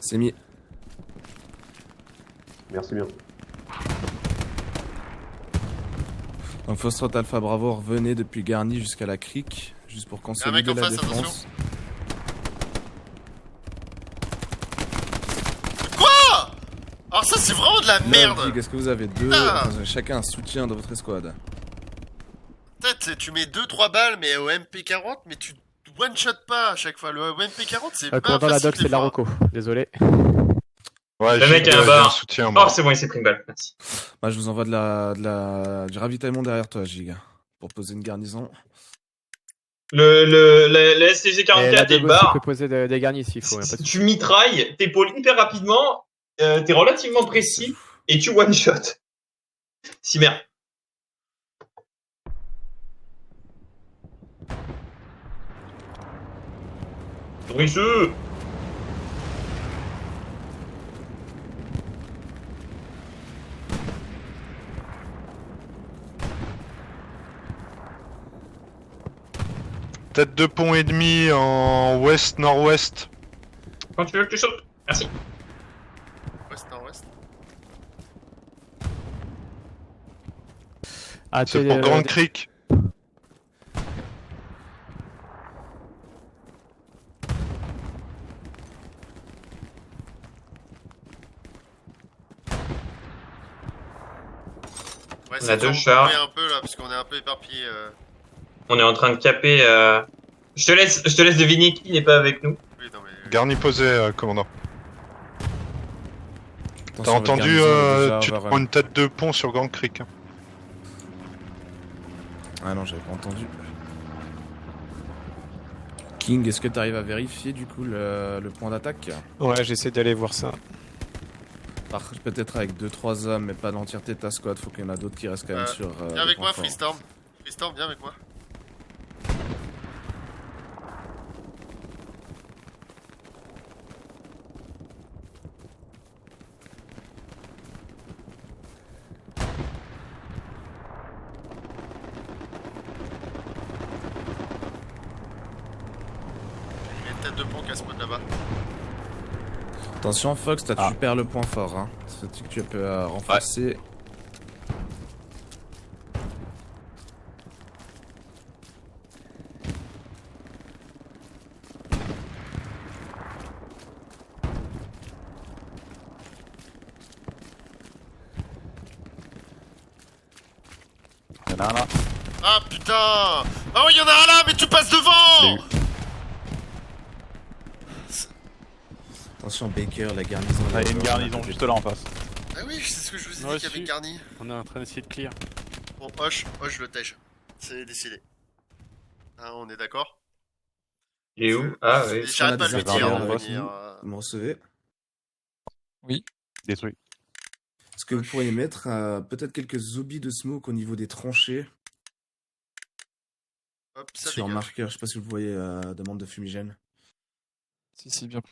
C'est mis. Merci bien. Donc Foxtrot Alpha Bravo, revenez depuis Garni jusqu'à la crique, juste pour consolider en la face, défense. Quoi? Alors ça c'est vraiment de la merde. Est-ce que vous avez deux, Ah. vous avez chacun un soutien dans votre escouade? Peut-être tu mets 2-3 balles mais au MP40 mais tu one-shot pas à chaque fois. Le MP40 c'est pas Commandant, la facile doc, c'est de la fois. reco. Désolé. Ouais, Le mec Jig, a un il bar. soutien, moi. Oh, c'est bon, il s'est pris une balle. Merci. Bah, je vous envoie du ravitaillement derrière toi, Giga, pour poser une garnison. La STG Et 44 la et doc le aussi bar. peut poser des garnis s'il faut. Si tu mitrailles, t'épaules hyper rapidement, t'es relativement précis et tu one shot. Cimer. Richeux. Tête de pont et demi en ouest-nord-ouest. Quand tu veux que tu sautes. Merci. Ouest-nord-ouest. Ah, C'est pour Grande Creek. Ouais, On a deux on chars. un peu là parce qu'on est un peu éparpillé. On est en train de caper. Je te laisse deviner qui n'est pas avec nous. Oui, non, mais... Garni posé, commandant. T'as Attention, votre entendu, garnison est déjà tu te over prends run. une tête de pont sur Grande Creek. hein. Ah non, j'avais pas entendu. King, est-ce que tu arrives à vérifier du coup le point d'attaque? Ouais, j'essaie d'aller voir ça. Peut-être avec 2-3 hommes, mais pas l'entièreté de ta squad. Faut qu'il y en a d'autres qui restent quand même sur. Viens avec le moi, point fort. Freestorm. Freestorm, viens avec moi. Il y a une tête de pont qui spawn là-bas. Attention, Fox, tu perds le point fort. Hein. C'est que tu peux renforcer. Y'en a un là. Ah putain! Ah oui, y'en a un là, mais tu passes devant! Attention, Baker, la garnison. Ah, il y a une garnison juste là en face. Ah oui, c'est ce que je vous ai Ouais, dit qu'il y avait si. garni. On est en train d'essayer de clear. Bon, Hoche le tège. C'est décidé. Hein, on est d'accord? Il est où? Ah oui. J'arrête pas de lui dire. en Vous me recevez? Oui. Détruit. Est-ce que vous pourriez mettre peut-être quelques zombies de smoke au niveau des tranchées? Hop, ça Sur dégage. marqueur, je sais pas si vous voyez demande de fumigène. Si, bien.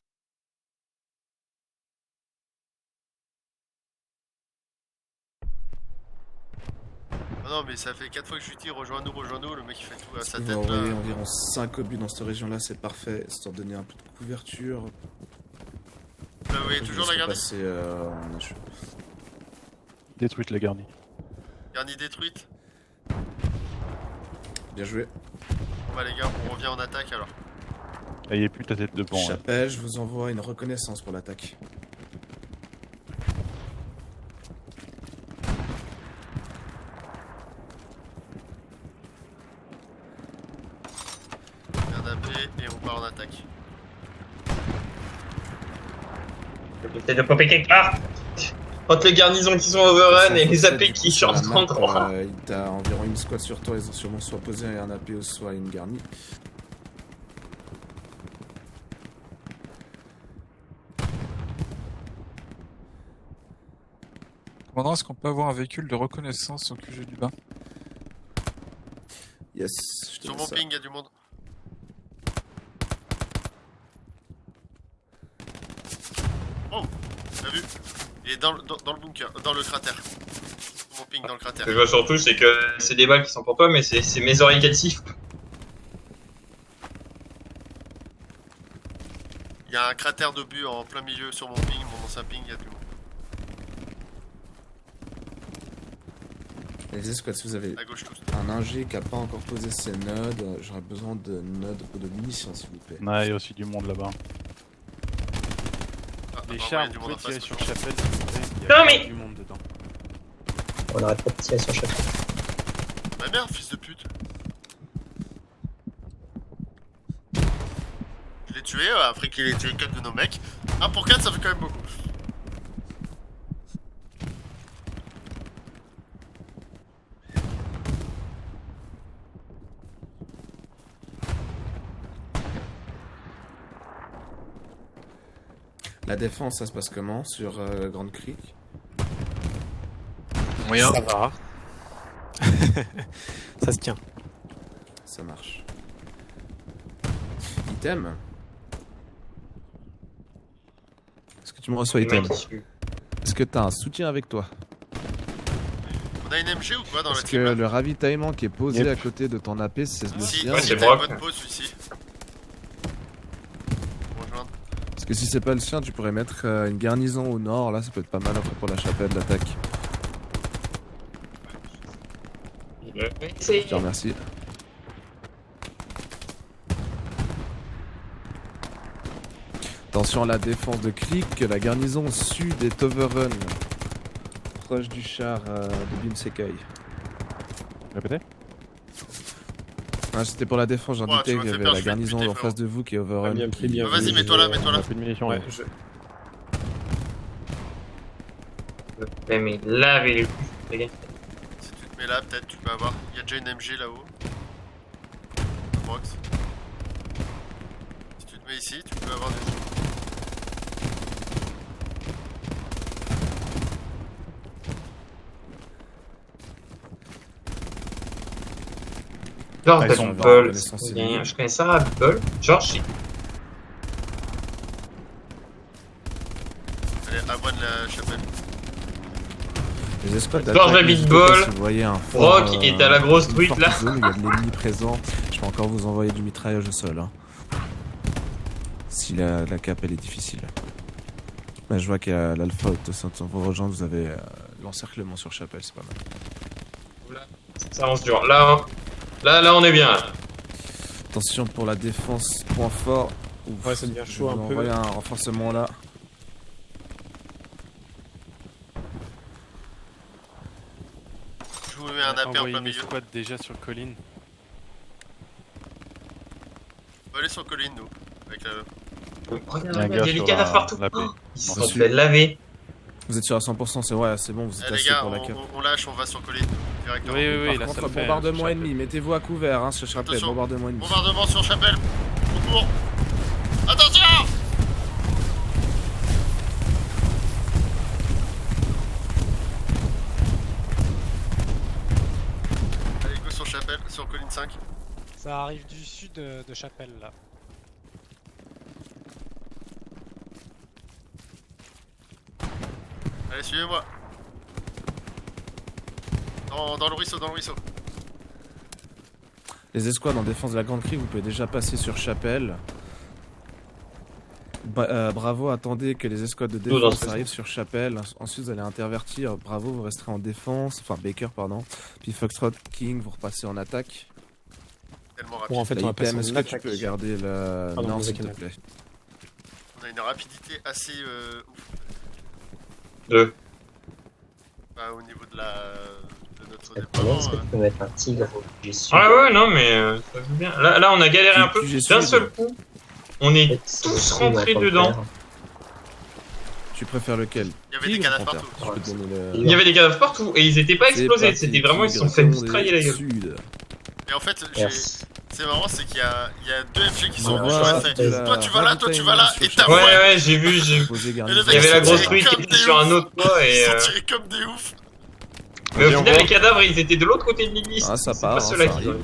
Ah non, mais ça fait 4 fois que je lui dis rejoins-nous, le mec il fait tout à sa Vous tête envoyez là. environ 5 obus dans cette région là, c'est parfait, histoire de donner un peu de couverture. Vous voyez toujours la garnie? Détruite la garnie. Garnie détruite. Bien joué. Bon bah les gars, on revient en attaque alors. Ayez plus ta tête de pont. Chapelle, je vous envoie une reconnaissance pour l'attaque. Un AP et on part en attaque. Peut-être de popper quelque part. Entre les garnisons qui sont overrun et les AP qui changent d'endroit. T'as environ une squad sur toi, ils ont sûrement soit posé un AP ou soit une garnie. Commandant, est-ce qu'on peut avoir un véhicule de reconnaissance au QG du bas? Yes, je te Sur laisse mon ça. ping, il y a du monde. Oh, t'as vu? Il est dans le bunker, dans le cratère. Sur mon ping dans le cratère. Ce que je vois surtout, c'est que c'est des balles qui sont pour toi, mais c'est mes oreilles qui sifflent. Il y a un cratère de but en plein milieu sur mon ping, mon ancien ping, il y a du monde. Les escouades, si vous avez À gauche tous. un ingé qui n'a pas encore posé ses nodes, j'aurais besoin de nodes ou de munitions s'il vous plaît. Ouais, il y a aussi du monde là-bas. Les apparemment, chars, il y a du vous monde pouvez en tirer face, sur je Chapelle, s'il vous plaît. Il y a Non, mais- du monde dedans. On arrête pas de tirer sur chaque. Bah merde, fils de pute. Je l'ai tué après qu'il ait tué 4 de nos mecs. 1 pour 4, ça fait quand même beaucoup. La défense, ça se passe comment sur Grande Creek? Moyen. Ça va. Ça se tient. Ça marche. Item? Est-ce que tu me reçois item? Est-ce que t'as un soutien avec toi? On a une MG ou quoi dans la Est-ce que team? le ravitaillement qui est posé Yep. à côté de ton AP, c'est le Si, sien? Ouais, c'est t'as Brock. une bonne pause celui-ci. Rejoindre. Parce que si c'est pas le sien, tu pourrais mettre une garnison au nord, là ça peut être pas mal après pour la chapelle d'attaque. Je te remercie. Attention à la défense de Creek, la garnison sud est overrun. Proche du char de Bim Sekai. Répétez. Ah, c'était pour la défense, j'en Ouais, doutais tu qu'il y m'as fait avait peur, la je vais te garnison buter, en face de vous qui est overrun. Bien pris, bien Bah, vas-y, pris. mets-toi là, On mets-toi là. a plus de munitions. Ouais, là. Je vais me laver le cul, les gars. Si tu te mets là, peut-être tu peux avoir. Il y a déjà une MG là-haut. Brox. Si tu te mets ici, tu peux avoir des. George Ah, ils sont Ball. reconnaissance Je connais Sarah Ball. George, Allez, avoine la chapelle. Les escouades George d'attaque, Rabbit n'hésitez pas Ball. si vous voyez un fort, Brock est à la grosse une truite, forte là. zone, il y a de l'ennemi présent. Je peux encore vous envoyer du mitraillage au sol. Hein. Si la cape elle est difficile. Là, je vois qu'il y a l'alpha de vos rejoindre, vous avez l'encerclement sur chapelle, c'est pas mal. Ça avance dur. Là, on est bien. Attention pour la défense, point fort. Ouf, Ouais, ça devient je chaud vais un vous peu. envoyer un renforcement là. Je vous mets un AP en Envoyer plein une milieu. escouade déjà sur colline. On va aller sur colline, nous. Avec la. Regarde, Un il y gars a des sur cadavres partout. la paix. Oh, ils se sont Reçu. fait laver. Vous êtes sûr à 100%, c'est ouais, c'est bon, vous êtes Eh les assez gars, pour la cape. on lâche, on va sur colline. Directement. Oui, oui, oui, Par là ça contre, le fait. bombardement hein, ennemi, mettez-vous à couvert hein, sur chapelle, Attention. bombardement ennemi. Bombardement sur chapelle. Au cours. Attention! Allez, go sur chapelle, sur colline 5. Ça arrive du sud de Chapelle là. Allez, suivez-moi. Dans le ruisseau, dans le ruisseau. Les escouades en défense de la Grande Crique, vous pouvez déjà passer sur chapelle. Bravo, attendez que les escouades de Nous, dans défense ce arrivent sur chapelle. Ensuite, vous allez intervertir. Bravo, vous resterez en défense. Enfin, Baker, pardon. Puis Foxtrot, King, vous repassez en attaque. Tellement rapide. Bon, en fait, on va passer L'IPM, est-ce en que tu attaque. peux garder la... Pardon, non, vous s'il te inquiétez. plaît. On a une rapidité assez ouf. 2. Bah, au niveau de notre Est-ce déploiement. que tu peux mettre un tigre au QG sud? Ouais, non, mais ça joue bien. Là, on a galéré un peu. QG D'un sud. seul coup, on est C'est tous aussi rentrés dans le dedans. faire. Tu préfères lequel? Il y avait des Tigre, cadavres panthère? partout. Je peux te donner le... Il y avait des cadavres partout et ils étaient pas C'est explosés. parti, C'était vraiment, ils se sont fait Tigre, mitrailler la gueule. Sud. Et en fait, Merci. c'est marrant, c'est qu'il y a 2 FG qui sont On en voit jeu. Fait, de la toi tu vas là, toi tu vas là, et ravitaillement t'as sur Ouais, ouais. ouais, j'ai vu. Posé Et les garnison. Il y avait la Ils sont grosse tirés truie qui comme était des sur un ouf. autre toit et. Ils sont tirés comme des oufs. Mais au Viens final, voir. les cadavres, ils étaient de l'autre côté de l'église. Ah, ça C'est part, pas hein, ceux-là ça qui. arrive.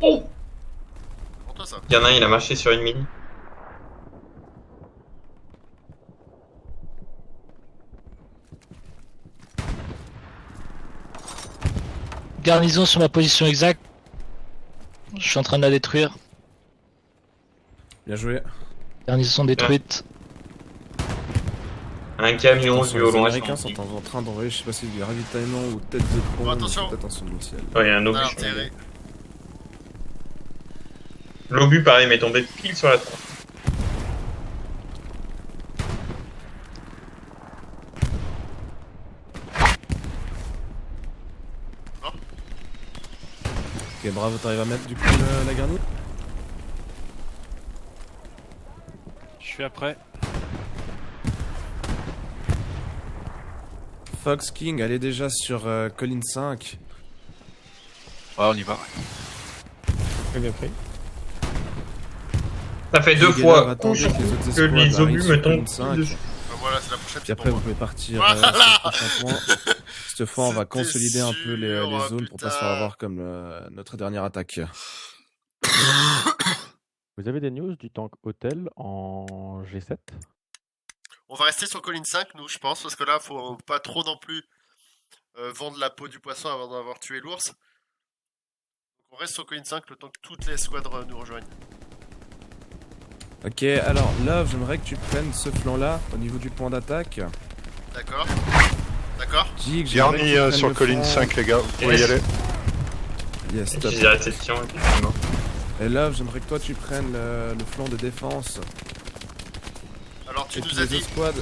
Oh! Pour toi ça. Il y en a un, il a marché sur une mini. Garnison sur ma position exacte. Je suis en train de la détruire. Bien joué. Garnison détruite. Un camion Attention, vu au les loin. Américains sont en train d'envoyer, je sais pas si c'est du ravitaillement ou tête de pont. Bon, attention. Faites attention de ciel. Oh, il y a un On a obus. l'artillerie. L'obus, pareil, m'est tombé pile sur la tronche. Ok, bravo, t'arrives à mettre du coup la garnie? Je suis après. Fox King, elle est déjà sur colline 5. Ouais, on y va. Très bien pris. Ça fait 2 Gilles fois Gaillard, attendez coup que les autres que escouades les arrivent obus sur me tombent colline 5. dessus. Bah, voilà, c'est la prochaine. Puis c'est après, pour vous moi. pouvez partir Voilà. sur le prochain point. Cette fois, on va C'était consolider un peu les sûr, zones pour pas se faire putain. avoir comme notre dernière attaque. Vous avez des news du tank hôtel en G7? On va rester sur colline 5, nous, je pense, parce que là, faut pas trop non plus vendre la peau du poisson avant d'avoir tué l'ours. Donc, on reste sur colline 5 le temps que toutes les escouades nous rejoignent. Ok, alors Love, j'aimerais que tu prennes ce flanc-là au niveau du point d'attaque. D'accord. D'accord. Jig, j'aimerais que Garni tu prennes sur le colline flanc. 5, les gars. Vous pouvez y Yes. aller. Yes, top. J'ai la réception, effectivement. Et Love, j'aimerais que toi tu prennes le flanc de défense. Alors, tu Et nous puis as les dit, autres squads. tu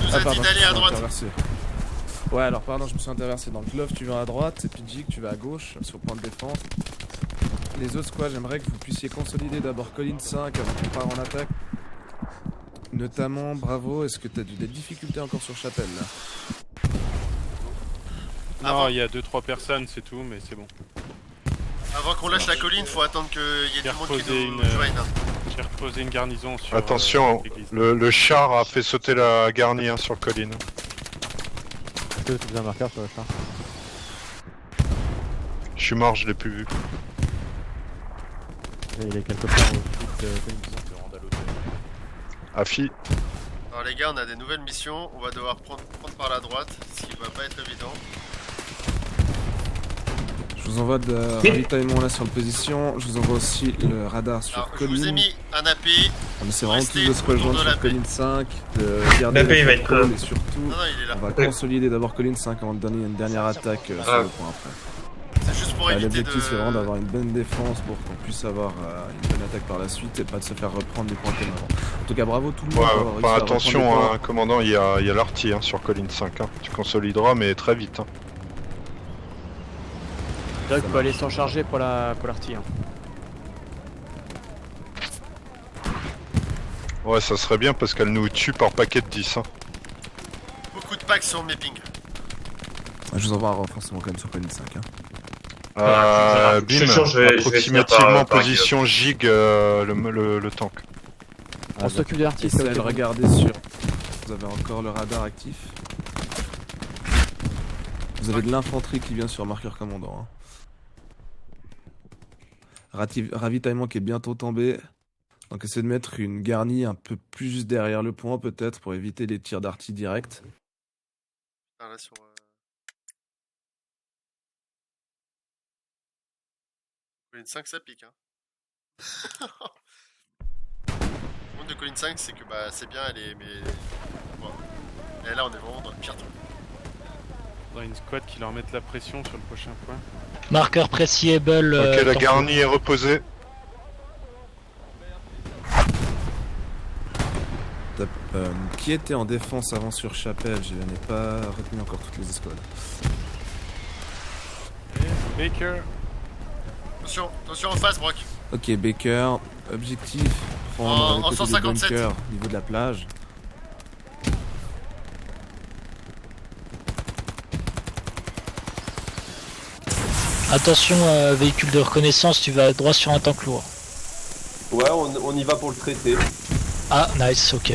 nous as dit Pardon, d'aller je à me suis droite. interversé. Ouais, alors pardon, je me suis interversé. Donc Love, tu vas à droite, et puis Jig, tu vas à gauche, sur le point de défense. Les autres squads, j'aimerais que vous puissiez consolider d'abord colline 5 avant qu'on part en attaque. Notamment, bravo, est-ce que tu as des difficultés encore sur Chapelle là? Avant. Non, il y a 2-3 personnes, c'est tout, mais c'est bon. Avant qu'on lâche la colline, faut attendre qu'il y ait J'ai du monde qui reposé nous une- joigne. J'ai reposé une garnison sur Attention, l'église. le char a fait sauter la garnie hein, sur colline. Est-ce que tu faisais un marqueur sur le char? Je suis mort, je l'ai plus vu. Et il est quelque part au sud de colline 5. Afi, Alors les gars, on a des nouvelles missions, on va devoir prendre par la droite, ce qui va pas être évident. Je vous envoie de ravitaillement là sur la position. Je vous envoie aussi le radar sur Alors, je vous ai colline. mis un AP. On essaie vraiment Restez tous de se autour rejoindre de sur l'AP. colline 5, de garder L'AP, il va être contrôle là. et surtout, Non, non, il est là. on va consolider d'abord colline 5 avant de donner une dernière attaque sur Ah. le point après. C'est juste pour éviter L'objectif c'est vraiment de... d'avoir une bonne défense pour qu'on puisse avoir une bonne attaque par la suite et pas de se faire reprendre des points comme avant. En tout cas bravo tout le monde. d'avoir réussi à reprendre des attention, points. hein, commandant, il y a l'arty hein, sur colline 5. Hein. Tu consolideras, mais très vite. Hein. Doug peut aller s'en charger pour l'artille. Hein. Ouais, ça serait bien parce qu'elle nous tue par paquet de 10. Hein. Beaucoup de packs sur mes pings. Je vous envoie un renforcement quand même sur colline 5. Hein. Je Bim, suis sûr, je vais finir approximativement par position Gig le tank. On s'occupe de l'artille, ça Essayez va de être bon. regarder sur... Vous avez encore le radar actif. Vous avez de l'infanterie qui vient sur marqueur commandant. Hein. Ravitaillement qui est bientôt tombé. Donc essayez de mettre une garnie un peu plus derrière le point peut-être pour éviter les tirs d'artille direct. Ah là sur... Colline 5 ça pique hein. Le monde de Colline 5 c'est que bah c'est bien elle est mais... Bon. Et là on est vraiment dans le pire truc. Dans une squad qui leur mette la pression sur le prochain point. Marqueur préciable. Ok, la garnie est reposée. Top. Qui était en défense avant sur Chapelle? Je n'ai pas retenu encore toutes les escouades. Baker. Attention, attention en face Brock. Ok, Baker. Objectif, prendre En les côtés des 157. bunkers au niveau de la plage. Attention, véhicule de reconnaissance, tu vas droit sur un tank lourd. Ouais, on y va pour le traiter. Ah, nice, ok.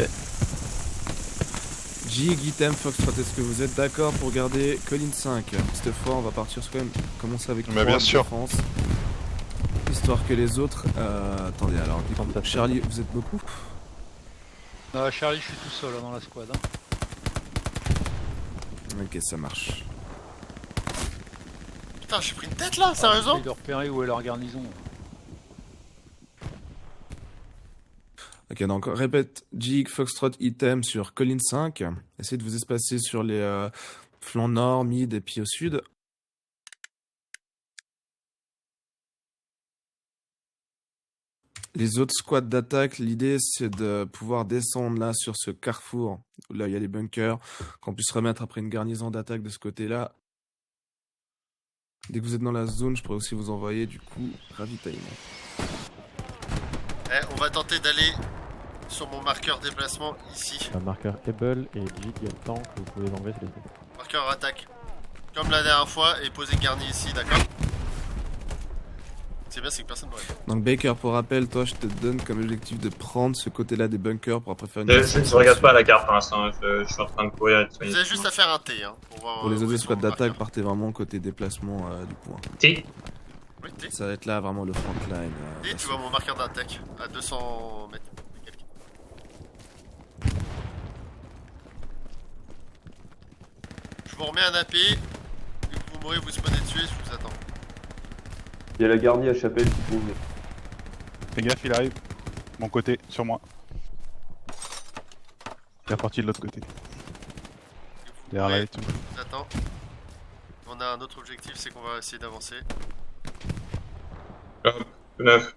Jig, Item, Foxtrot, est-ce que vous êtes d'accord pour garder Colline 5? Cette fois, on va partir quand même commencer avec Mais bien sûr. France. Histoire que les autres... attendez, alors, Charlie, vous êtes beaucoup? Charlie, je suis tout seul hein, dans la squad. Hein. Ok, ça marche. Putain j'ai pris une tête là, sérieusement? J'essaie de repérer où est leur garnison. Ok, donc répète, Jig, Foxtrot, Item sur Colline 5. Essayez de vous espacer sur les flancs nord, mid et puis au sud. Les autres squads d'attaque, l'idée c'est de pouvoir descendre là sur ce carrefour, où là il y a les bunkers, qu'on puisse remettre après une garnison d'attaque de ce côté-là. Dès que vous êtes dans la zone, je pourrais aussi vous envoyer du coup ravitaillement. On va tenter d'aller sur mon marqueur déplacement ici. Un marqueur Able et Jig, il y a le tank, vous pouvez l'enlever, c'est les deux. Marqueur attaque. Comme la dernière fois et poser garni ici, d'accord? C'est bien, c'est que personne ne répond. Donc Baker, pour rappel, toi je te donne comme objectif de prendre ce côté-là des bunkers pour après faire une... Je regarde pas la carte pour l'instant, je suis en train de courir et de soigner. Vous avez juste à faire un T hein, pour voir. Pour les où autres sont squads vos d'attaque, marqueurs. partez vraiment côté déplacement du point. T. Oui, T. Ça va être là vraiment le frontline. T, tu vois mon marqueur d'attaque à 200 mètres. Je vous remets un AP. Dès que vous mourrez, vous spawnez dessus et je vous attends. Il y a la garnie à Chapelle qui trouve. Fais gaffe, il arrive. Mon côté, sur moi. Il est parti de l'autre côté. Derrière la lettre. Je vous attends. On a un autre objectif, c'est qu'on va essayer d'avancer. Hop, 9.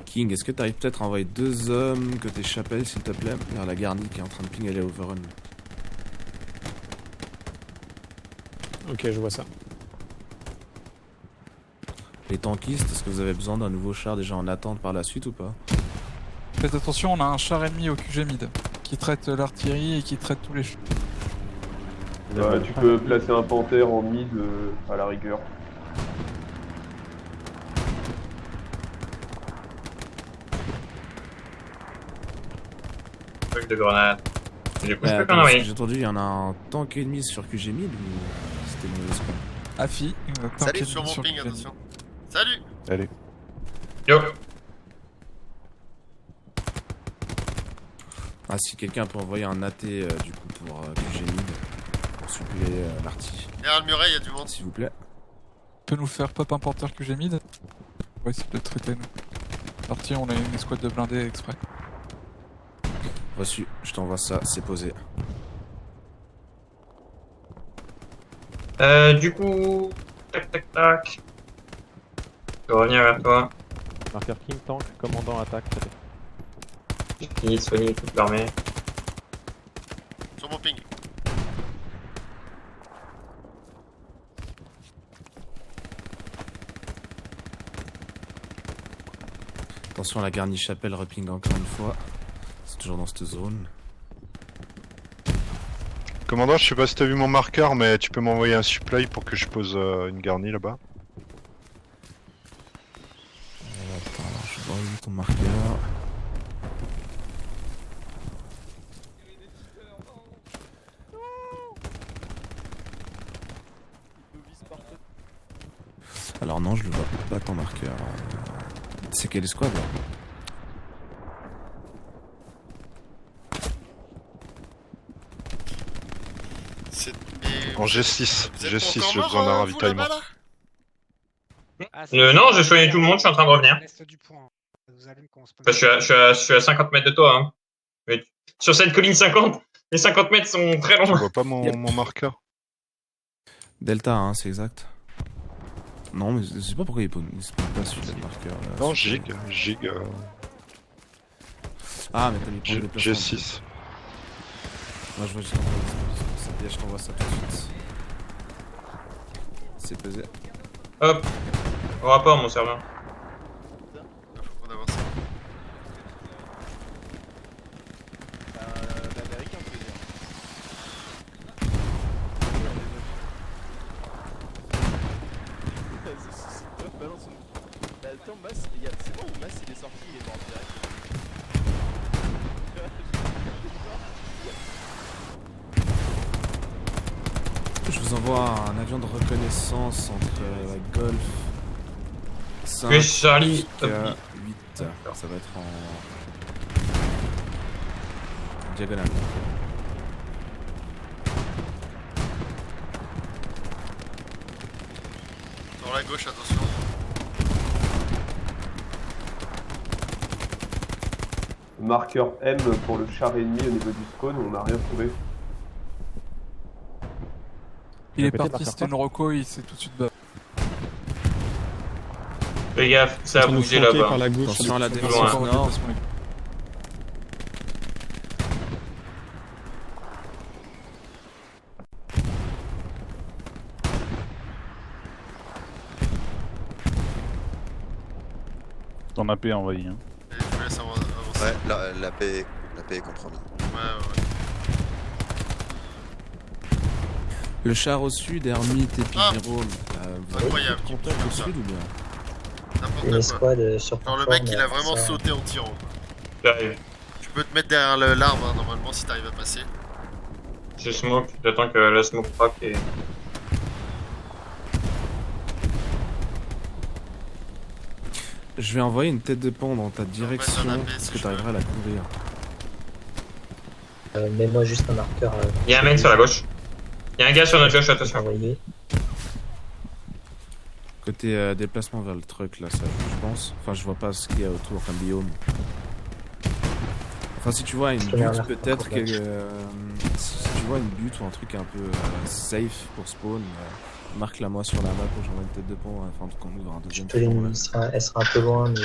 King, est-ce que t'arrives peut-être à envoyer 2 hommes côté Chapelle s'il te plaît? Vers la garnie qui est en train de pinguer les overrun. Ok, je vois ça. Les tankistes, est-ce que vous avez besoin d'un nouveau char déjà en attente par la suite ou pas? Faites attention, on a un char ennemi au QG mid qui traite l'artillerie et qui traite tous les chars. Tu peux placer un panthère en mid à la rigueur. Truc de grenade. J'ai plus Attends, qu'un envoyé. j'ai entendu, il y en a un tank ennemi sur QG mid ou c'était une mauvaise con? Afi, Salut sur mon ping, attention. Salut. Allez. Yo. Ah, si quelqu'un peut envoyer un AT du coup pour QG mid pour suppléer l'arty. Derrière le muret, il y a du monde. S'il vous plaît. Peut nous faire pop un porteur QG mid? Ouais, c'est peut-être traité nous. L'arty, on a une escouade de blindés exprès. Reçu, je t'envoie ça, c'est posé. Du coup, tac tac tac. Je vais revenir vers toi. Marqueur King Tank, commandant attaque, traité. J'ai fini de soigner toute l'armée. Sur mon ping. Attention à la garnie Chapelle, reping encore une fois. C'est toujours dans cette zone. Commandant, je sais pas si t'as vu mon marqueur, mais tu peux m'envoyer un supply pour que je pose une garnie là-bas. Attends, alors, je vois où ton marqueur. Alors non, je le vois pas ton marqueur. C'est quelle escouade là? En G6, Vous êtes G6, encore j'ai mort, besoin d'un vous, ravitaillement. là-bas, Non, j'ai soigné tout le monde, je suis en train de revenir. Bah, je suis à 50 mètres de toi. Hein. Mais sur cette colline 50, les 50 mètres sont très longs. Je vois pas mon marqueur. Delta, hein, c'est exact. Non, mais je sais pas pourquoi il spawn pas celui-là de marqueur. Là, Non, celui-là. Gig. Ah, mais t'as mis pour le déplacement. G6. Moi je vois juste en je t'envoie ça tout de suite. C'est pesé. Hop, au rapport mon serveur. Faut qu'on avance. C'est bon ou Mas il est sorti, il est mort direct. Je vous envoie un avion de reconnaissance entre Golf 5 Oui, Charlie. 8. Ça va être en diagonale. Sur la gauche, attention. Marqueur M pour le char ennemi au niveau du spawn, on n'a rien trouvé. Il est Répétez, parti, marqueur c'était une Rocco, il s'est tout de suite battu. Fais gaffe, ça a bougé là-bas. Attention à la défense Loin. nord. Ton AP est envoyé. Hein. Et je vous laisse avancer. Ouais, la paix est compromise. Ouais. Le char au sud, Hermite et Pyrrhome. Vous avez Incroyable. beaucoup de contact au sud ou bien? N'importe Une quoi. escouade sur Genre le mec il a vraiment sauté en tirant. J'arrive. Tu peux te mettre derrière l'arbre hein, normalement si t'arrives à passer. Je smoke, j'attends que la smoke crack et... Je vais envoyer une tête de pont dans ta direction. Est-ce que tu arriveras à la couvrir? Mets-moi juste un marqueur. Il y a un mec sur la gauche. Il y a un gars sur notre gauche, attention. Envoyé. Côté déplacement vers le truc là, ça je pense. Enfin, je vois pas ce qu'il y a autour, enfin biome. Enfin, si tu vois une butte, peut-être que. Si tu vois une butte ou un truc un peu safe pour spawn, marque-la moi sur la map pour que j'envoie une tête de pont afin qu'on ouvre un deuxième pont. Elle sera un peu loin, mais.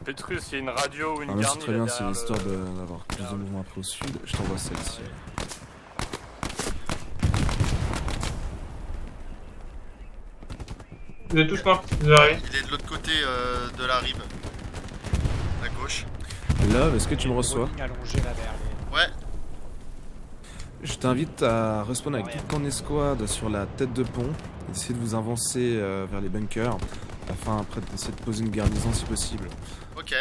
Petrus, il y a une radio ou une Ah, mais c'est garnie très bien, là, c'est derrière l'histoire d'avoir plus de mouvement après au sud. Je t'envoie celle-ci. Vous êtes tous morts, vous arrivez. Il est de l'autre côté de la rive. À gauche. Love, est-ce que tu me reçois? Ouais. Je t'invite à respawn avec toute ton escouade sur la tête de pont, essayer de vous avancer vers les bunkers, afin après d'essayer de poser une garnison si possible. Ok.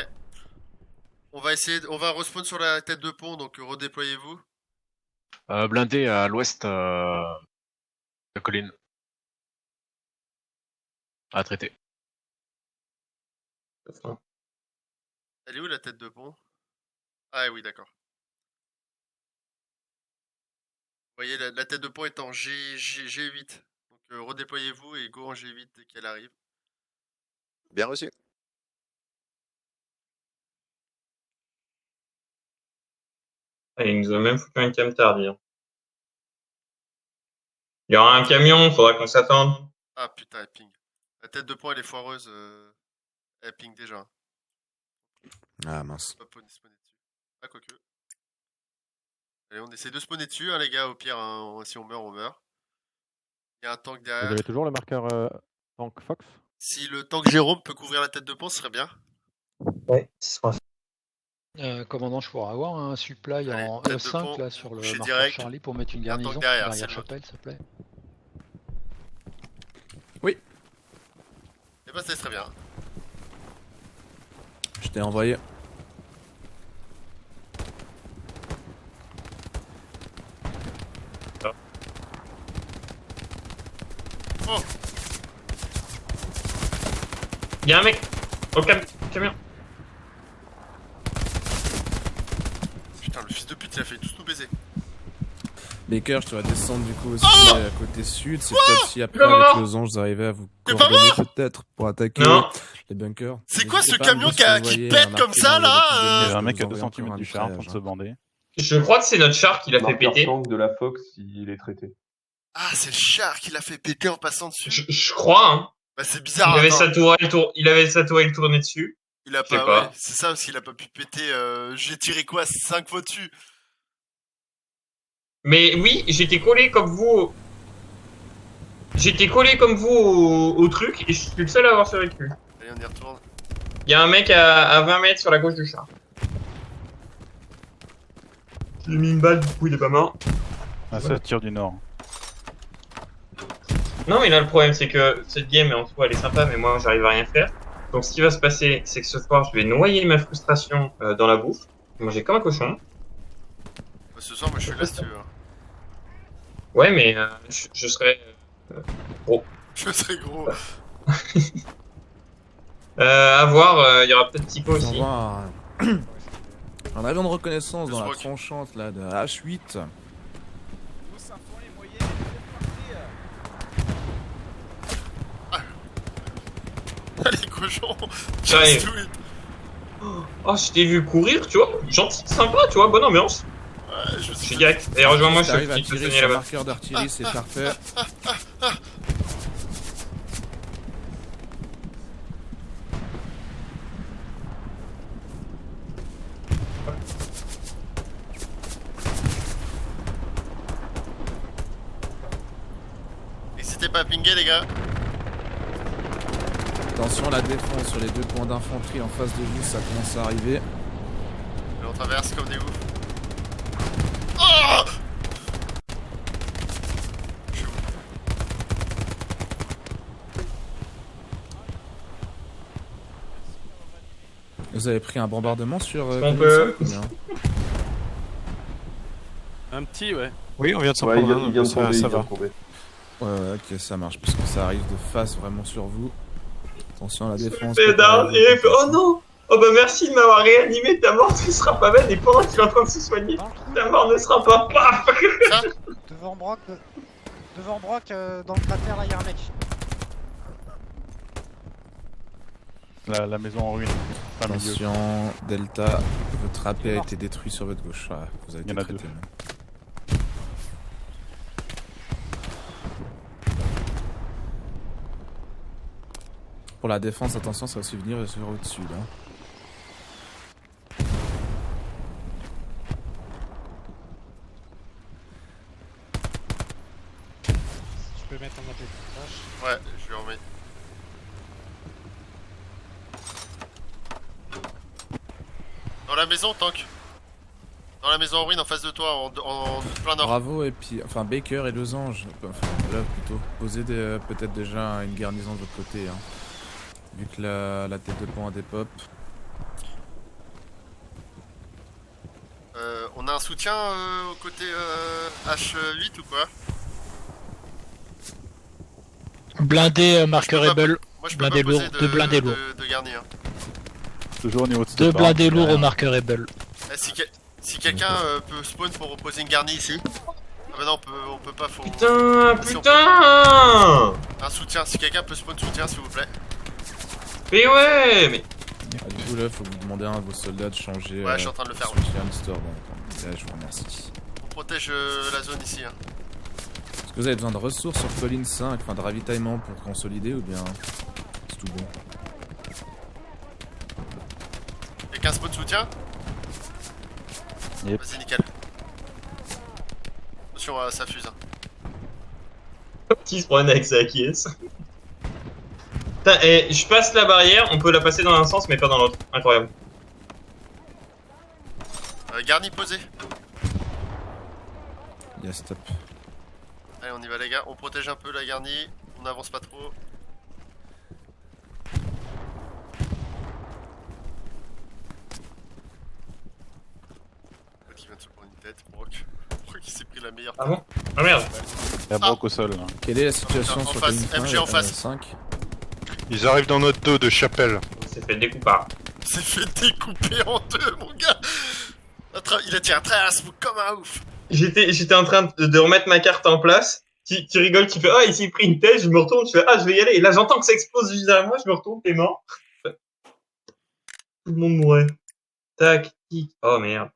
On va respawn sur la tête de pont, donc redéployez-vous. Blindé à l'ouest de la colline. À traiter. Elle est où la tête de pont? Ah oui, d'accord. Vous voyez, la tête de pont est en G8. Donc redéployez-vous et go en G8 dès qu'elle arrive. Bien reçu. Ah, il nous a même foutu un cam tardi. Il y aura un camion, faudra qu'on s'attende. Ah putain, elle ping. La tête de pont elle est foireuse. Elle ping déjà. Ah mince. On va pas spawner dessus. Ah, quoique. Allez, on essaie de spawner dessus, hein, les gars. Au pire, hein, si on meurt, on meurt. Il y a un tank derrière. Vous avez toujours le marqueur tank Fox? Si le tank Jérôme peut couvrir la tête de pont, ce serait bien. Ouais, ce sera Commandant, je pourrais avoir un supply en tête de E5 pont, là sur le toucher marqueur direct. Charlie pour mettre une Il y a un garnison tank derrière, derrière c'est Chapelle, s'il te plaît. Oui. Et bah, c'est très bien. Je t'ai envoyé. Oh! Il y a un mec au camion. Putain, le fils de pute, il a fait tous nous baiser. Baker, je te vais descendre du coup aussi Oh à côté sud. C'est Quoi peut-être si après Non, avec non. Losange vous arrivez à vous T'es pas coordonner mort peut-être pour attaquer Non. les bunkers. C'est quoi N'hésitez ce pas à me camion dire si vous qui voyez pète un comme marqué ça, dans là, le Il y je a un mec vous à 2 enverrai cm encore du un char en train de message, se bander. Je crois que c'est notre char qui l'a fait Marqueur péter. tank de la Fox, il est traité. Ah, c'est le char qui l'a fait péter en passant dessus. Je crois, hein. Bah, c'est bizarre. Il avait, attends. il avait sa tourelle tournée dessus. Il a Je sais pas, pas. ouais, c'est ça, parce qu'il a pas pu péter. J'ai tiré quoi 5 fois dessus. Mais oui, j'étais collé comme vous. J'étais collé comme vous au truc et je suis le seul à avoir survécu. Allez, on y retourne. Il y a un mec à 20 mètres sur la gauche du char. Je lui ai mis une balle, du coup il est pas mort. Ah, ça tire du nord. Non, mais là le problème c'est que cette game en soi elle est sympa, mais moi j'arrive à rien faire. Donc ce qui va se passer, c'est que ce soir je vais noyer ma frustration dans la bouffe. Manger comme un cochon. Bah, ce soir, moi je suis là si tu veux. Ouais, mais je serai gros. Je serai gros. À voir, il y aura peut-être Typo On aussi. va un avion de reconnaissance dans la Laisse-moi tranchante là de H8. Allez, cochon. J'arrive. Just do it. Oh, je t'ai vu courir, tu vois. Gentil, sympa, tu vois, bonne ambiance. Ouais, Je suis direct. Et rejoins-moi, Si je suis t'arrives à petit tirer stationné sur le là-bas. marqueur d'artillerie, c'est parfait. N'hésitez pas à pinguer, les gars. Attention, la défense sur les 2 points d'infanterie en face de vous, ça commence à arriver. Et on traverse comme des oufs. Oh! Vous avez pris un bombardement sur On peut. Un petit, ouais. Oui, on vient de s'en Ouais, prendre il vient de tomber, ça il vient va. de tomber. Ouais, ok, ça marche, parce que ça arrive de face vraiment sur vous. Attention à la défense. Et préparez-vous. il fait, oh non! Oh bah merci de m'avoir réanimé, ta mort ne sera pas belle et pendant qu'il est en train de se soigner, ta mort ne sera pas paf. Devant Brock, dans le cratère là, il y a un mec. La maison en ruine. Enfin, milieu. Attention, Delta, votre AP a été détruit sur votre gauche. Ah, vous avez Il y été en a traité. deux. même. Pour la défense, attention, ça va aussi venir sur au-dessus là. Tu peux mettre en mode déclenchage. Ouais, je lui remets. Dans la maison, tank. Dans la maison en ruine en face de toi, en plein nord. Bravo, et puis, enfin, Baker et Losange, enfin, là plutôt, posez peut-être déjà une garnison de votre côté, hein. Vu que la tête de pont a des pop. On a un soutien au côté H8 ou quoi? Blindé, marqueur Je peux pas- Rebel. Moi je peux Blindé pas lourd, poser 2 blindés lourds. de garni. Hein. Toujours au niveau de 2 blindés lourds au marqueur Rebel. Eh, si quelqu'un peut spawn pour reposer une garnie ici. Ah bah non, on peut pas, faut... Putain, Ah, si, on putain! peut. Un soutien, si quelqu'un peut spawn soutien s'il vous plaît. Mais ouais, mais. Ah, du coup, là, faut vous demander à un de vos soldats de changer. Ouais, je suis en train de le faire, soutien de store, donc, là, je vous remercie. On protège la zone ici. Hein. Est-ce que vous avez besoin de ressources sur Colline 5, enfin de ravitaillement pour consolider ou bien c'est tout bon? Quelqu'un spawn soutien? Yep. Vas-y, nickel. Attention, ça fuse. Hein. Petit se promène avec sa acquiesce. Putain, et je passe la barrière, on peut la passer dans un sens mais pas dans l'autre. Incroyable. Garni posé. Yes, stop. Allez, on y va les gars, on protège un peu la garnie, on avance pas trop. L'autre qui vient de se prendre une tête, Brock. Brock il s'est pris la meilleure tête. Ah bon? Ah merde. Il y a Brock au sol. Là. Quelle est la situation en sur face, Colline MG en face. 5? Ils arrivent dans notre dos de chapelle. C'est fait découpard. Il s'est fait découper en deux, mon gars. Il a tiré un trait à la smoke comme un ouf. J'étais en train de remettre ma carte en place. Tu rigoles, tu fais ah il s'est pris une tête, je me retourne, je fais ah je vais y aller. Et là j'entends que ça explose juste derrière moi, je me retourne, t'es mort. Tout le monde mourait. Tac, tic. Oh merde.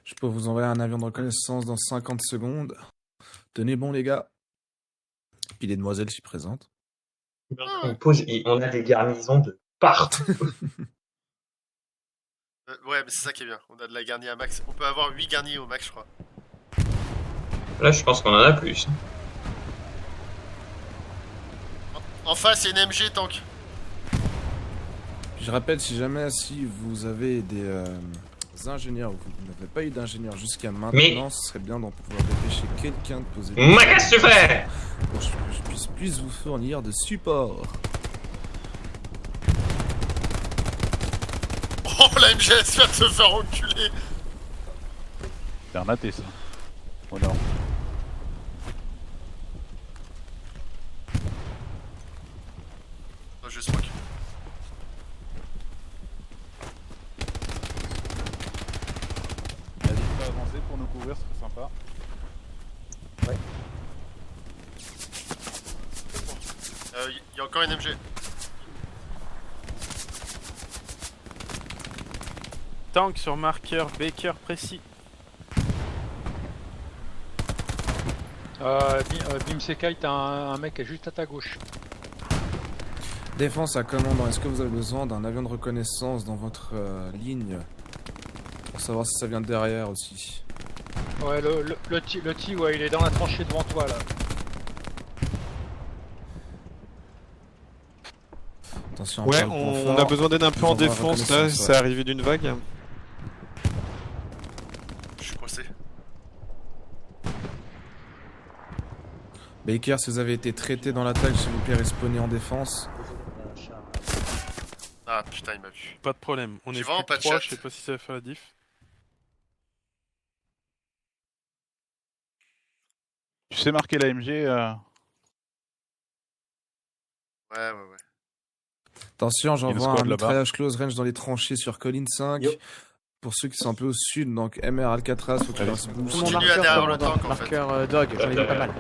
Je peux vous envoyer un avion de reconnaissance dans 50 secondes. Tenez bon les gars. Puis les demoiselles s'y présentent. On a des garnisons de partout. Ouais, mais c'est ça qui est bien. On a de la garnie à max. On peut avoir 8 garnis au max, je crois. Là, je pense qu'on en a plus. En face, il y a une MG tank. Je rappelle, si jamais vous avez des ingénieurs, ou vous n'avez pas eu d'ingénieur jusqu'à maintenant, ce serait bien d'en pouvoir dépêcher quelqu'un de poser. Mais qu'est-ce que tu fais? Pour que je puisse vous fournir de support. Oh, la MG elle se fait se faire enculer. C'est un raté ça. Oh non. Oh, je smoke. N'hésite pas à avancer pour nous couvrir, ce serait sympa. Ouais. Y a encore une MG. Tank sur marqueur Baker précis. Bim Sekai, t'as un mec qui est juste à ta gauche. Défense à commandant, est-ce que vous avez besoin d'un avion de reconnaissance dans votre ligne? Pour savoir si ça vient de derrière aussi. Ouais, le T, ouais, il est dans la tranchée devant toi là. Attention, Ouais, on a besoin d'aide un peu en défense là, c'est arrivé d'une vague. Je suis coincé. Baker, si vous avez été traité dans l'attaque, s'il vous plaît, respawnez en défense. Ah putain, il m'a vu. Pas de problème, on est vraiment plus pas de proche, chat. je sais pas si ça va faire la diff. Tu sais marquer la MG Ouais. Attention, Il y a une j'envoie un squad là-bas. mitraillage close range dans les tranchées sur Colline 5. Pour ceux qui sont un peu au sud, donc MR Alcatraz, faut qu'ils se bougent. Continue à derrière le tank en fait. Marqueur Dog, j'en ai vu pas mal.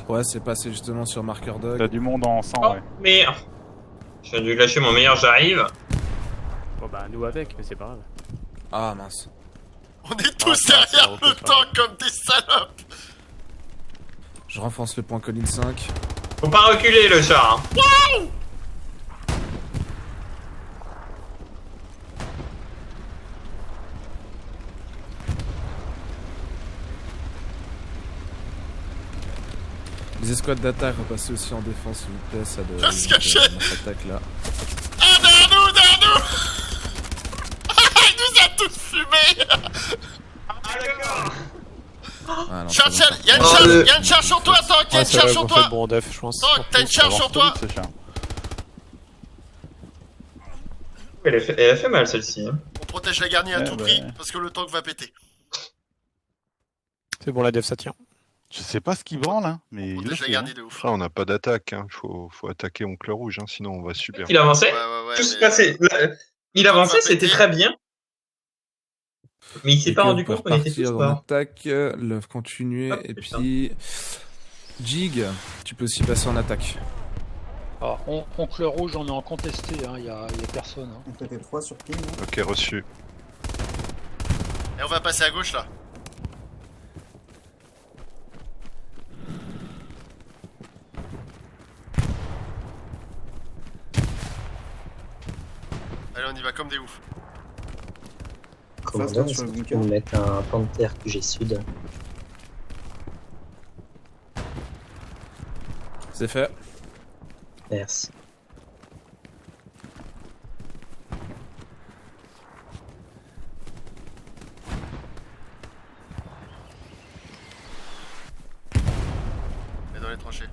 Ouais, c'est passé justement sur marqueur Dog. T'as du monde en sang, Oh ouais. merde. J'ai dû lâcher mon meilleur, j'arrive. Bon bah nous avec, mais c'est pas grave. Ah mince. On est tous derrière le tank comme des salopes. Je renforce le point Colline 5. Faut pas reculer le chat. Hein. Wow. Les escouades d'attaque vont passer aussi en défense, s'il vous plaît, ça doit Se cacher. notre attaque là. Ah, derrière nous, derrière nous. Il nous a tous fumés. Ah, non, Charge, c'est bon, y'a une charge sur toi, tank, y'a une charge sur toi. Bon def, je pense. Tank, t'as une charge sur toi. Elle a fait mal celle-ci. Hein. On protège la garnie à tout prix parce que le tank va péter. C'est bon, la def ça tient. Je sais pas ce qu'il branle, hein, mais il le Protège la fait, garnie hein. de ouf. Ah, on n'a pas d'attaque, hein. Faut attaquer Oncle Rouge, hein, sinon on va super. Il avançait. Tout se passait. Il avançait, c'était très bien. Mais il s'est pas rendu compte qu'on était tous en morts. attaque, l'œuf continuer, et puis... Jig, tu peux aussi passer en attaque. Alors, oncle rouge, on est en contesté, hein, y a personne. Hein. On peut être 3 sur ping. Ok, reçu. Et on va passer à gauche là. Allez, on y va comme des oufs. Commandant, est-ce que tu peux me mettre un Panther QG Sud? C'est fait. Merci. Et dans les tranchées.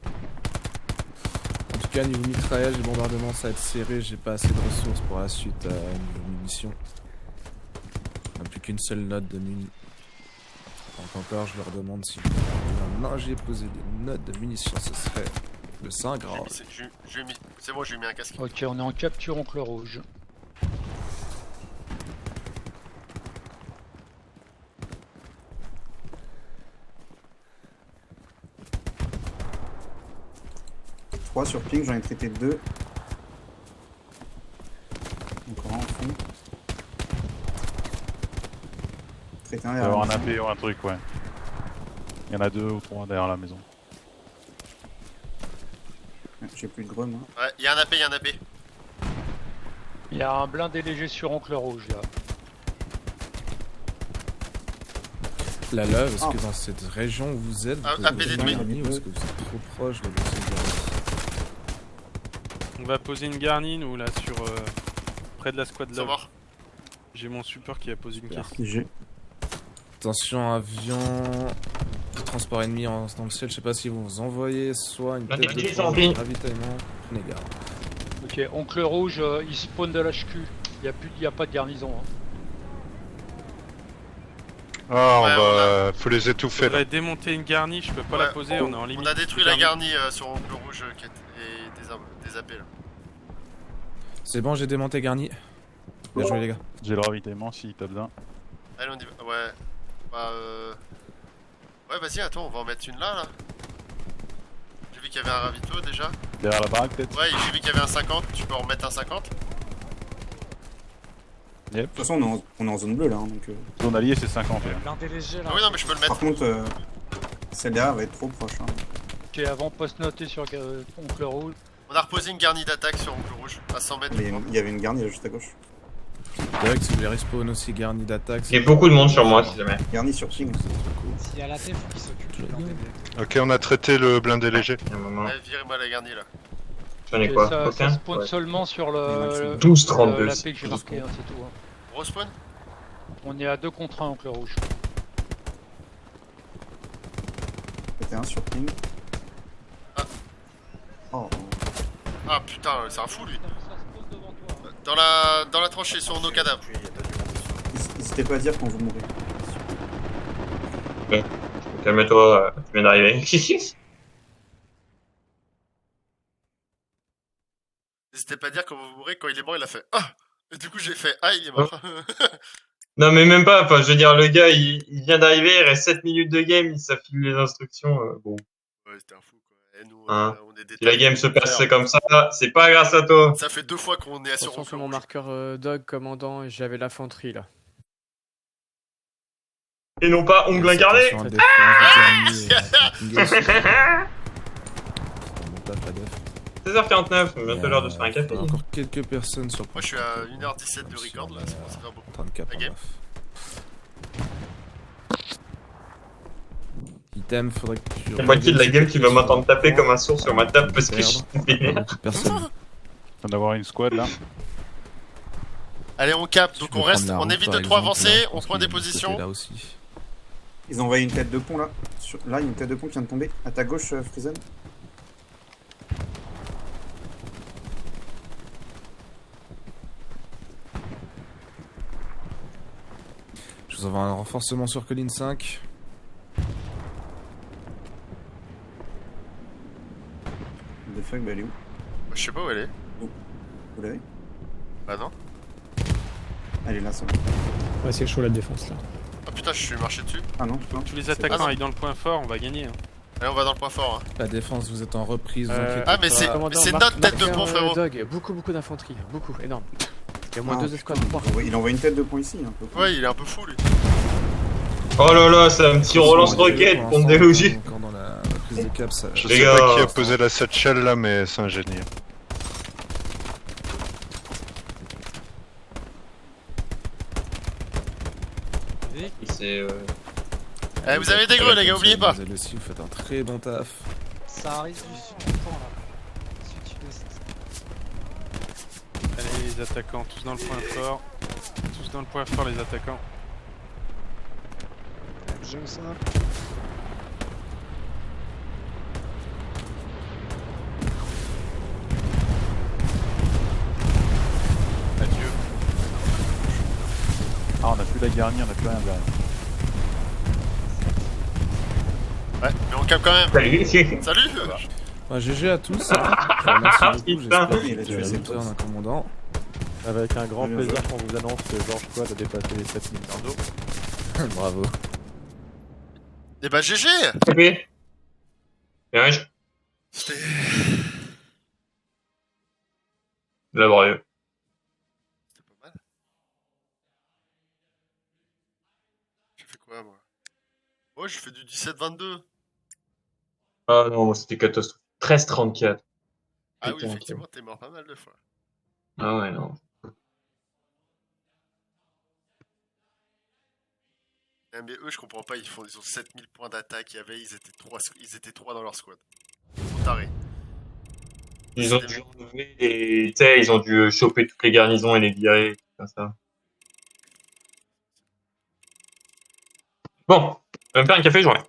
En tout cas, niveau mitraillage et bombardement, ça va être serré. J'ai pas assez de ressources pour la suite à niveau munitions. On n'a plus qu'une seule note de munitions. Donc encore, je leur demande si j'ai posé des notes de munitions, ce serait le Saint Graal. C'est bon, j'ai mis un casque. Ok, on est en capture oncle rouge. 3 sur ping, j'en ai traité 2. Encore un en fond. Traité un Il va y derrière avoir un la AP maison. ou un truc, ouais. Il y en a 2 ou 3 derrière la maison. J'ai plus de gros, moi. Ouais, y'a un AP, y'a un AP. Il y a un blindé léger sur Oncle Rouge là. La love, est-ce que dans cette région où vous êtes, Ah, vous AP posez détruit. une garnie ou est-ce que vous êtes trop proche de l'ancienne garnie? On va poser une garnie nous là sur près de la squad Ça là. va. J'ai mon support qui a posé une caisse. J'ai. Attention, avion de transport ennemi dans le ciel, je sais pas si vous envoyez soit une tête L'intégrité, de c'est en pont, ping. ravitaillement, négat. Ok, Oncle Rouge, il spawn de l'HQ. Il y a pas de garnison. Hein. Ah, Ouais, faut les étouffer là. Faudrait démonter une garnie, je peux pas la poser, on est en limite. On a détruit la garnie sur Oncle Rouge et des AP là. C'est bon, j'ai démonté garni. Bien joué les gars. J'ai le ravitaillement si t'as besoin. Allez, on y va. Ouais. Bah Ouais, vas-y, attends, on va en mettre une là. J'ai vu qu'il y avait un ravito déjà. Derrière la baraque peut-être. Ouais, j'ai vu qu'il y avait un 50, tu peux en remettre un 50. Yep. De toute façon, on est en zone bleue là, hein, donc. Zone alliée c'est 50. Blindé léger là. Ah oui, non, mais je peux le mettre. Par contre, celle derrière va être trop proche. Hein. Ok, avant post noté sur Oncle Rouge. On a reposé une garnie d'attaque sur Oncle Rouge, à 100 mètres. Il y avait une garnie là juste à gauche. Direct, si vous voulez respawn aussi garni d'attaque. Il y a beaucoup de monde sur moi, si jamais. Garni sur ping. S'il y a la T, faut qu'il s'occupe du blindé léger. Ok, on a traité le blindé léger. Ouais, virez-moi la garnie là. J'en ai Ok, quoi ça Aucun spawn seulement sur le. 12, 32. La P que j'ai marqué, hein, c'est tout. Hein. Gros spawn. On est à 2 contre 1 Oncle Rouge. C'était un sur ping. Oh. Ah putain, c'est un fou lui. Dans la tranchée, sur nos cadavres. N'hésitez pas à dire quand vous mourrez. Ok. Calme-toi, tu viens d'arriver. N'hésitez pas à dire quand vous mourrez, quand il est mort, il a fait ah. Et du coup, j'ai fait ah, il est mort. Non, mais même pas, enfin, je veux dire, le gars, il vient d'arriver, il reste 7 minutes de game, il s'affile les instructions, bon. Ouais, c'était un fou quoi. Et nous, Hein. on est des Si la game se passe comme ça, c'est pas grâce à toi. Ça fait 2 fois qu'on est sur Attention sur mon marqueur dog commandant et j'avais l'infanterie là. Et non pas ongle incarné. Ah 16h49, c'est bientôt l'heure de se faire un café. Encore quelques personnes sur. Moi, je suis à 1h17 de record là, c'est bon, ça va beaucoup. 34 La game. Item, faudrait que tu. La moitié de la game, tu vas m'entendre taper comme un sourd sur ma table parce que je suis vénère. Personne. On d'avoir une squad là. Allez, on capte, donc peux on reste, prendre la on route, évite par de trop exemple, avancer, là, je on pense prend qu'il des y a de ce positions. côté-là aussi. Ils ont envoyé une tête de pont là. Là, il y a une tête de pont qui vient de tomber. À ta gauche, Frizen. Je vous envoie un renforcement sur colline 5. The fuck, bah elle est où? Je sais pas où elle est. Vous l'avez? Bah non. Elle est là, ça. Ouais, c'est chaud la défense là. Ah putain, je suis marché dessus. Ah non, Tous les attaquants aillent dans le point fort, on va gagner. Hein. Allez, on va dans le point fort. Hein. La défense, vous êtes en reprise. vous inquiétez Ah, mais pas. c'est notre tête de pont, frérot. Dog, beaucoup d'infanterie, beaucoup, énorme. Il y a au moins Ah, 2 escouades. Il envoie une tête de pont ici. Un peu. Ouais, il est un peu fou lui. Oh là là, c'est un petit relance-roquette pour me déloger. Encore dans la prise de cap, ça. Je Les sais gars, pas qui a posé la satchel là, mais c'est un génie. C'est Eh, vous avez des greux, les gars, oubliez pas. Vous aussi, vous faites un très bon taf. Ça arrive du sud du pont là. Sud-sud-est. Allez, les attaquants, tous dans le point fort. Tous dans le point fort, les attaquants. J'ai ça. Adieu. Ah, on a plus la garnie, on a plus rien derrière. Ouais, mais on capte quand même. Salut. Salut. Ouais, GG à tous. Je vous remercie beaucoup. Putain. J'espère Il a que tué vous ses avez d'un commandant. Avec un grand Bien plaisir joué. qu'on vous annonce que George Squad a dépassé les 7000 d'Ardo. Bravo. Et bah, GG. Bien, C'était Laborieux. C'était pas mal. J'ai fait quoi, moi? Ouais, j'ai fait du 17-22. Ah non, moi c'était catastrophique. 13-34. Ah oui, Putain, effectivement, t'es mort pas mal de fois. Ah ouais, non. Ah, mais eux, je comprends pas, ils ont 7000 points d'attaque, ils étaient 3 dans leur squad. Trop taré. Ils ont dû enlever les... Tu sais, ils ont dû choper toutes les garnisons et les virer, comme ça. Bon, je vais me faire un café, je reviens.